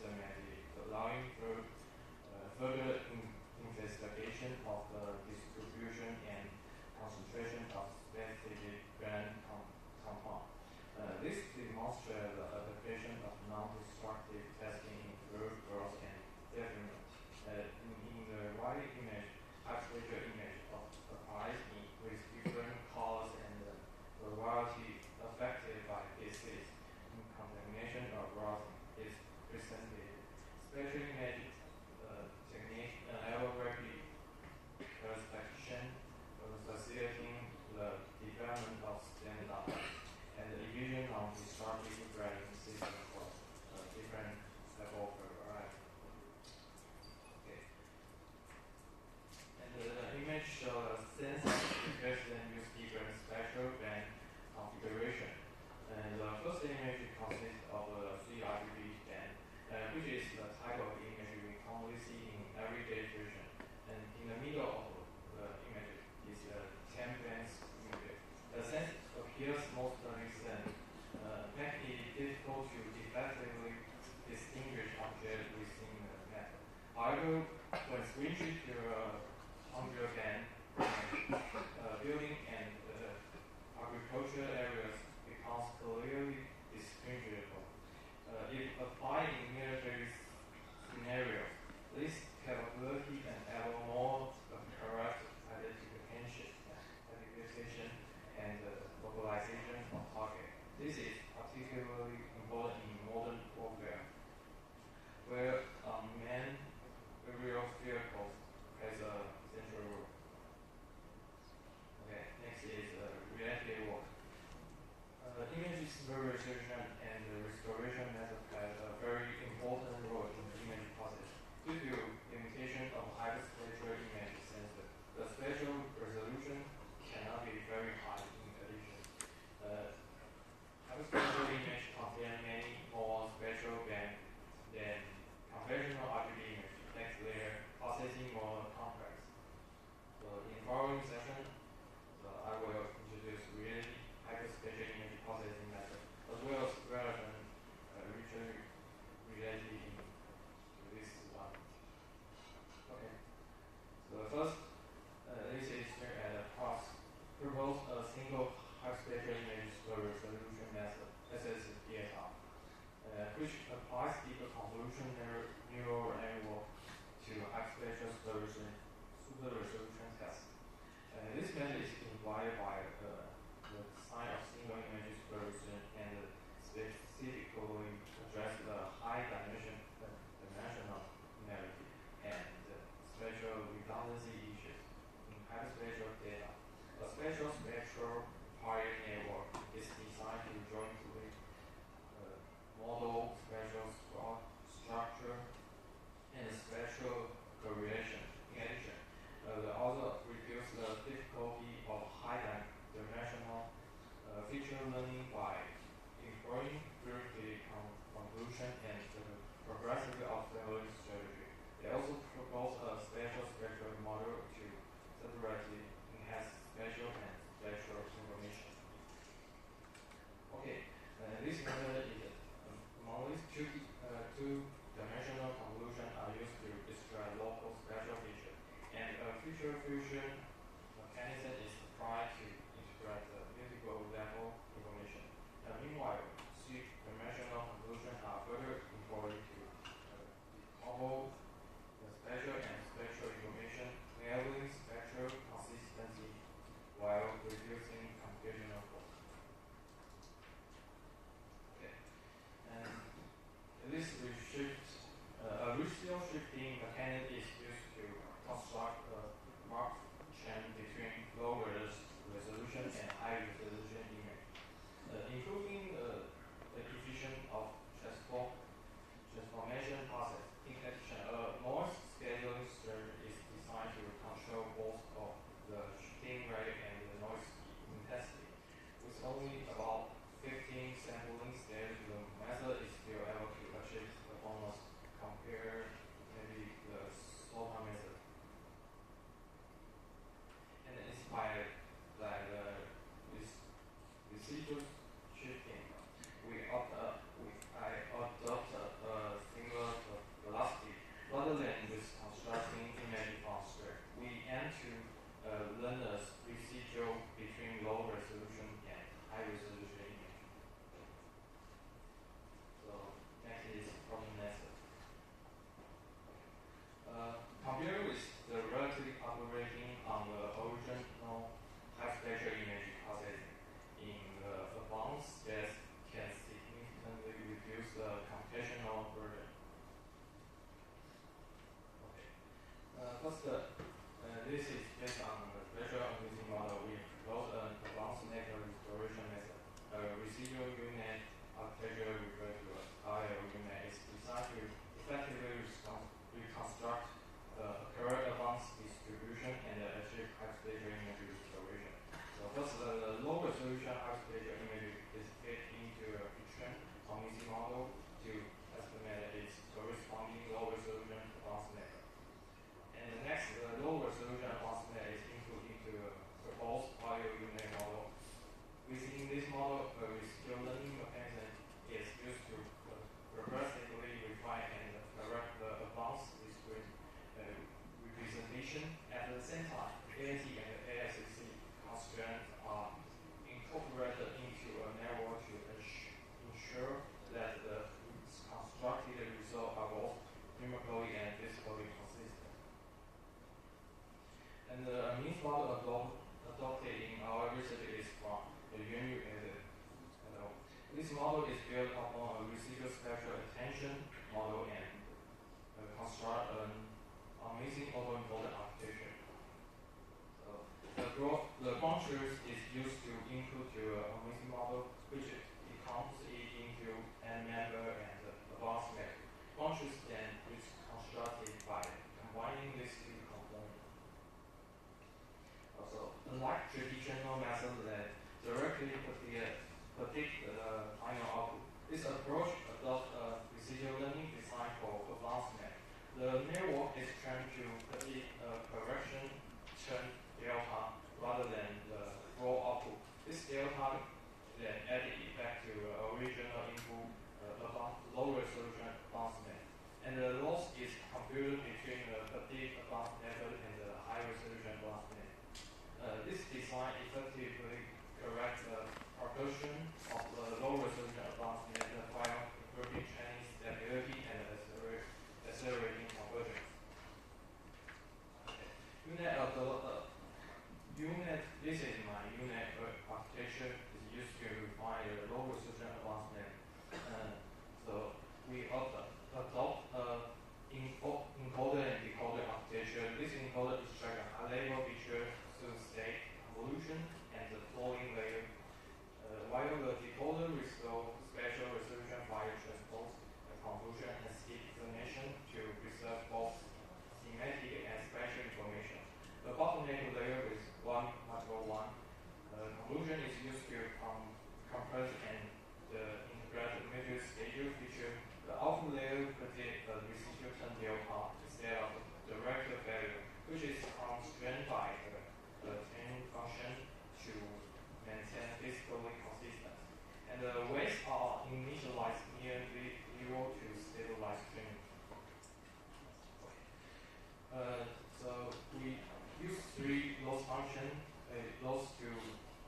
G: systematic, allowing for further investigation of the distribution and concentration of specific brand compound. This demonstrates the application of non-destructive testing in food growth and development. In the right image, spatial image applies with different colors and variety affected by disease. Contamination or rotting is presented. Spatial image technique enable rapid perspection, facilitating the development of standardized and the division of destructive grading system for different type of variety. Okay. And the image shows a sense of president use different spectral band configuration. And the first image consists of a 3 RGB band, which is the type of image we commonly see in everyday vision. And in the middle of the image is a 10 bands image. The sense appears mostly thin, making it difficult to effectively distinguish objects within the map. However, when switching to a 100 band building and agricultural areas becomes clearly distinguishable. If applied in military scenarios, this capability enable more correct identification and localization of target. This is particularly important in modern warfare, where manned aerial vehicles plays a central role. Okay, next is reactive work. Image visualization and restoration method has a very important role in the image process. Due to limitation of hyperspectral image sensor, the spatial resolution cannot be very high in addition. Hyperspectral image contain many more spatial bands than conventional RGB image, makes their processing more complex. So in following session, I will introduce reality hyperspatial image processing method, as well as relevant virtual reality in this one. Okay. So the first, this is propose a single hyperspatial image resolution method, SSDSR, which applies deeper convolution neural network to hyperspatial super resolution test. This method is inspired by the design of single image resolution and specifically address the high dimensionality and spatial redundancy issues in hyperspatial data. A spatial spectral prior network is designed to jointly model spatial structure and spatial correlation. In addition, they also reduce the difficulty of high dimensional feature learning by employing briefly convolution and progressive observation strategy. They also propose a spatial spectral model to separately enhance spatial and spectral information. Okay, this method is among these two-dimensional convolution are used to describe local spatial features, and a feature fusion mechanism is applied to integrate the multiple level information. Meanwhile, three-dimensional convolution are further employed to decouple the spatial and spectral information, enabling spectral consistency while reducing computational cost. Okay, and this ratio shifting mechanism is used to construct a marked This model is built upon a residual spectral attention model and construct an amazing autoencoded architecture. So the ground truth is used to input to an amazing model, which becomes it into n member and advanced map. Ground truth then is constructed by combining these two components. Also, unlike traditional methods that directly predict the final output, this approach adopts a residual learning design for advanced map. The network is trained to predict a correction churn delta rather than the raw output. This delta then added back to the original input low resolution advanced map. And the loss is computed between the predict advanced method and the high resolution advanced map. This design effectively corrects the proportion of the low resolution advanced method while improving training stability and accelerating convergence. This is my unit architecture is used to refine the low resolution advanced map. So we adopt encoder and decoder architecture. This encoder extracts a high-level feature through state convolution and the flowing layer, while the decoder restores spatial resolution via transpose, convolution, and skip explanation to preserve both semantic and spatial information. The bottleneck layer is 1 multiple 1. Convolution is used to compress and integrate the major schedule feature. The outer layer predicts the residual term delta instead of the director value, which is constrained by the training function to maintain physically consistent. And the weights are initialized near 0 to stabilize training. So we use 3 loss functions, loss to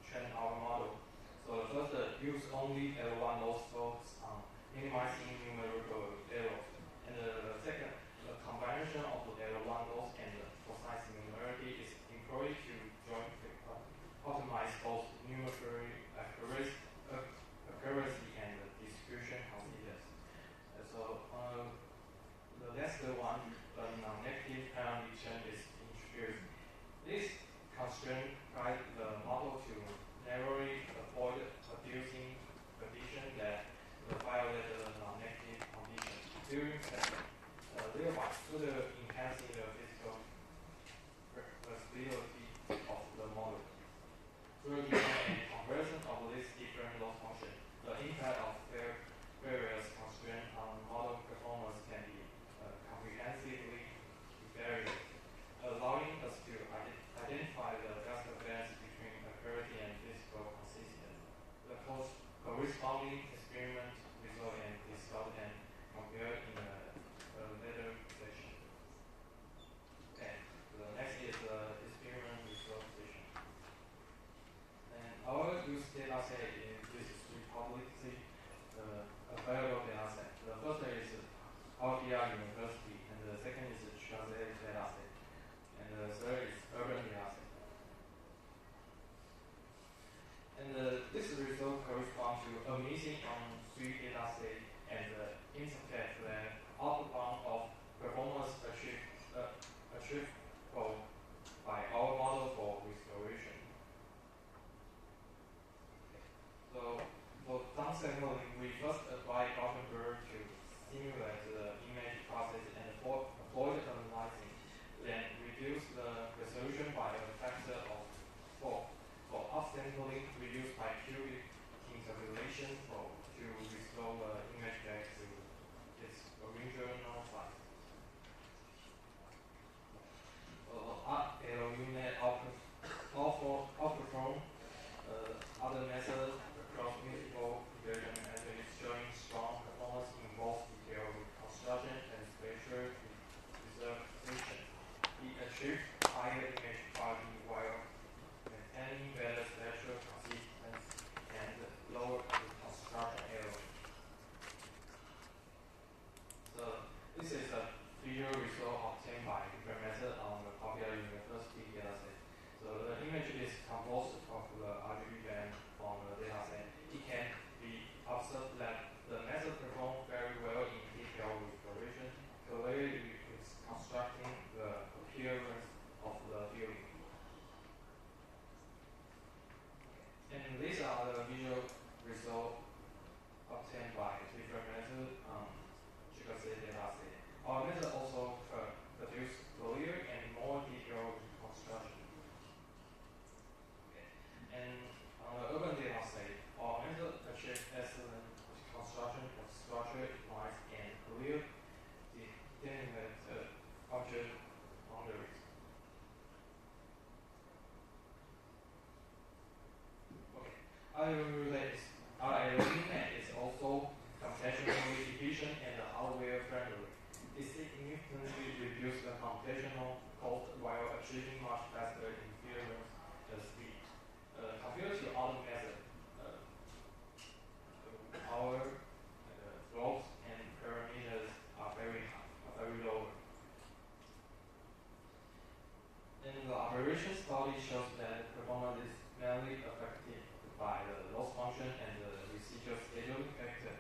G: train our model. So the first use only L1 loss focus on minimizing numerical errors. And the second, the combination of the L1 loss and the precise numericity is employed to optimize both numerical accuracy and distribution consistency. So the last one, the non-negative penalty chain is introduced. This constraint guides the model to narrowly avoid producing conditions that violate the non-negative condition during testing, thereby further enhancing the physical stability of the model. Through the comparison of these different loss functions, the impact of various constraints on model performance can be comprehensively evaluated, allowing us to identify the best balance between accuracy and physical consistency. The corresponding experiment result and discussed and compared in a later section. Okay, the next is the experiment result section. And our use data set is this 3 publicly available data set. The first is RPR University, and the second is Translate data set, and the third is Urban data set. And this result corresponds to a missing on 3 data sets and intercept the upper bound of performance achievable by our model for restoration. So for downsampling, we first apply Gaussian to simulate the image process and avoid analyzing, then reduce the resolution by a factor of 4. For upsampling, we use bicubic interpolation to restore the image back to its original size. LUNet outperform other methods across multiple equation methods, showing strong performance in both detailed construction and spatial preservation. It achieved higher image quality while maintaining better spatial consistency and lower construction error. So this is a visual result obtained by different method on the popular university dataset. So the image is composed of the RGB band from the dataset. It can be observed RLUNet is also computationally efficient and hardware friendly. It significantly reduces the computational cost while achieving much faster inference speed. Compared to other methods, power, floats, and parameters are very low. And the operation study shows that performance is mainly affected by the loss function and the residual scheduling factor.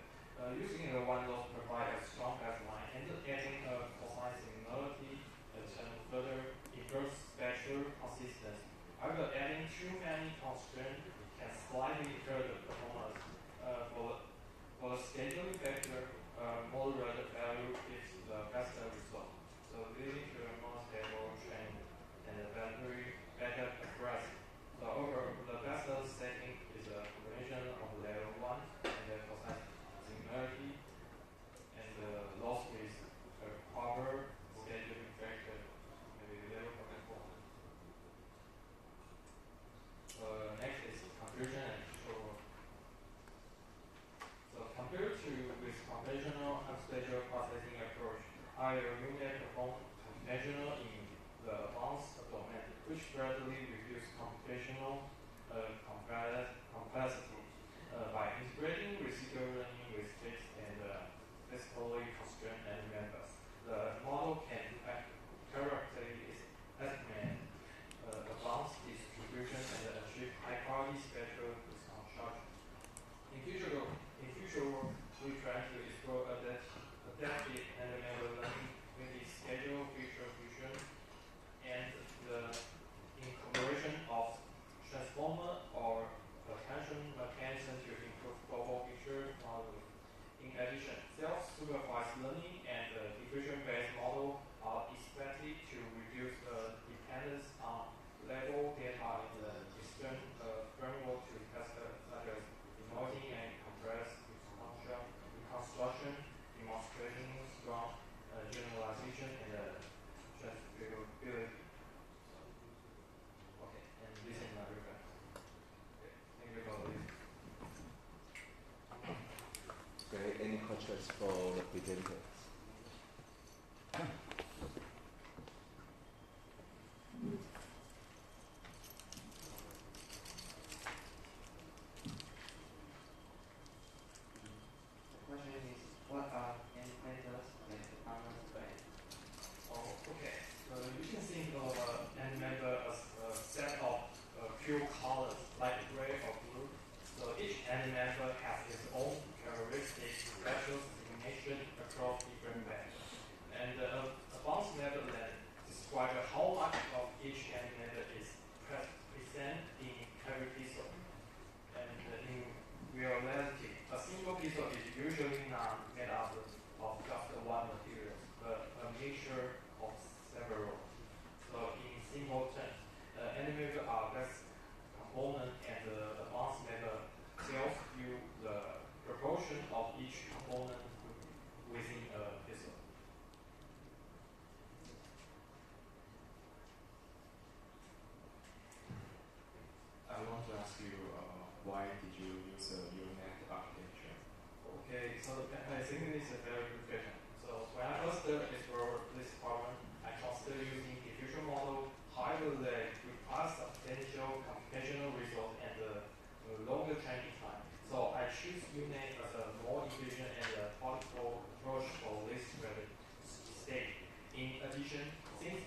G: Using the one loss provides a strong baseline, and adding a cosine similarity can further improve spatial consistency. However, adding too many constraints can slightly hurt the performance. For the scheduling factor, moderate value gives the best result. So leading to a more stable training and a better accuracy. So overall, the best setting is a combination of level 1 and the cosine similarity and the loss with a proper scheduling factor, maybe level 4. Next is conclusion and control. So compared to with conventional spatial processing approach, RLUNet performs computational in the advanced domain, which greatly reduces computational complexity by integrating residual learning with fixed and physically constrained members. The model can correctly estimate advanced distribution and achieve high-quality spatial reconstruction. In future work, we try to explore adaptive and member learning with the schedule feature fusion and the incorporation of transformer or attention mechanism to improve global feature modeling. In addition, self-supervised learning and diffusion-based model are expected to reduce the dependence on label data in the external framework to test such as emoting and complex reconstruction, demonstrating strong generalization and transferability. Okay, and this is my reference. Okay, thank you for listening.
A: Okay, any questions for the presenters?
F: The question is, what are animators and performance bands?
G: Oh, okay. You can think of an animator as a set of pure colors, like gray or blue. So each animator has its own characteristics, special designation across different bands. And the advanced method then describes how much of each animator is present in every pixel. And in reality, a single pixel is usually not made up of just one material, but a mixture of several. So in simple terms, animators are best component and the advanced method tells you the proportion of each component within a pixel.
D: I want to ask you, why did you use a UNet architecture?
G: Okay, so I think this is a very good question. So when I first explored this problem, I considered using diffusion model. However, they require substantial computational results and longer training time. So I choose UNet as a more efficient and practical approach for this stage. In addition, since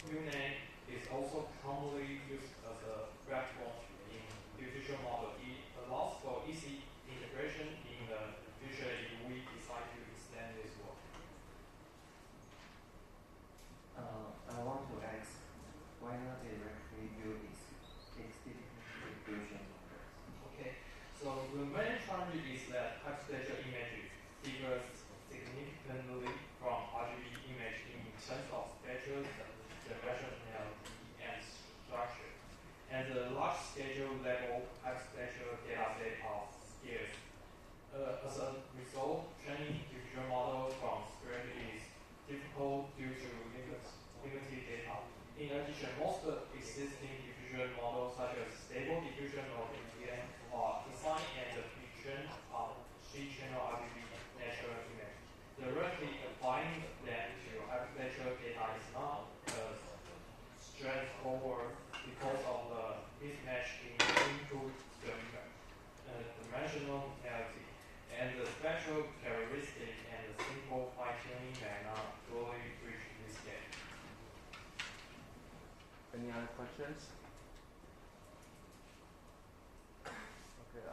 G: UNet is also commonly used as a backbone in diffusion model, it allows for easy integration in the future if we decide to extend this work.
F: I want to ask, why not directly use existing diffusion models?
G: Okay, so the main challenge is that hyperspatial images differ significantly from RGB image in terms of spatial dimensionality and structure. And the large scale level hyperspatial data set are scarce. As a result, training diffusion model from scratch is difficult due to limited data. In addition, most existing diffusion models, such as stable diffusion or NVM, are straightforward because of the mismatch in input dimensionality, and the spectral characteristic and the simple fine-tuning may not fully reach this gap.
A: Any other questions? Okay.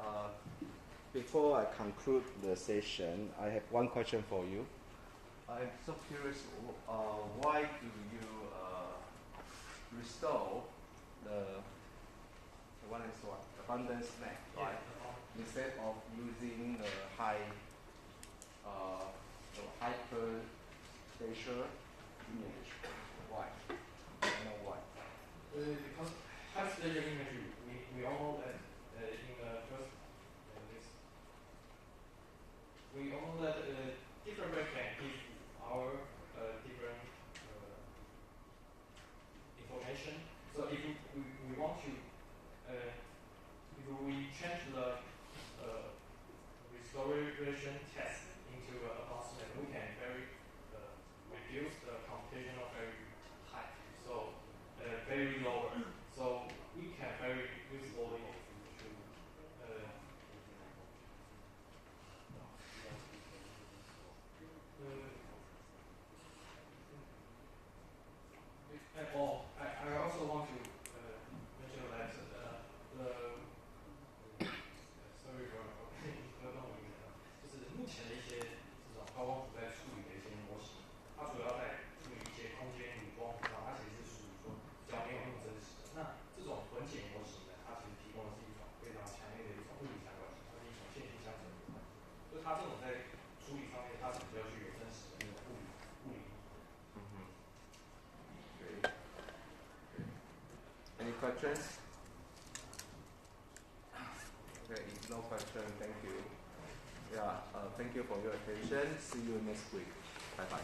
A: Before I conclude the session, I have one question for you. I'm so curious. Why do you restore the one is what abundance map, right? Instead of using the hyperspatial image. Why? I don't know why.
G: Because hyperspatial imagery, we all know that in the first we all know that different web can give our different information. So if we want to if we change the restoration test into approximate, we can reduce the computational very high, so very lower. So we can very usefully I also want to mention that sorry for 就是目前的一些这种高光谱在处理的一些模型，它主要在处理一些空间与光谱上，它其实是属于说比较没有那么真实的。那这种混解模型呢，它其实提供的是一种非常强烈的一种物理相关性，它是一种线性相乘的。就它这种在处理上面，它是比较具有真实的那种物理。
A: Great. Any questions? Okay, if no question, thank you. Yeah, thank you for your attention. See you next week. Bye bye.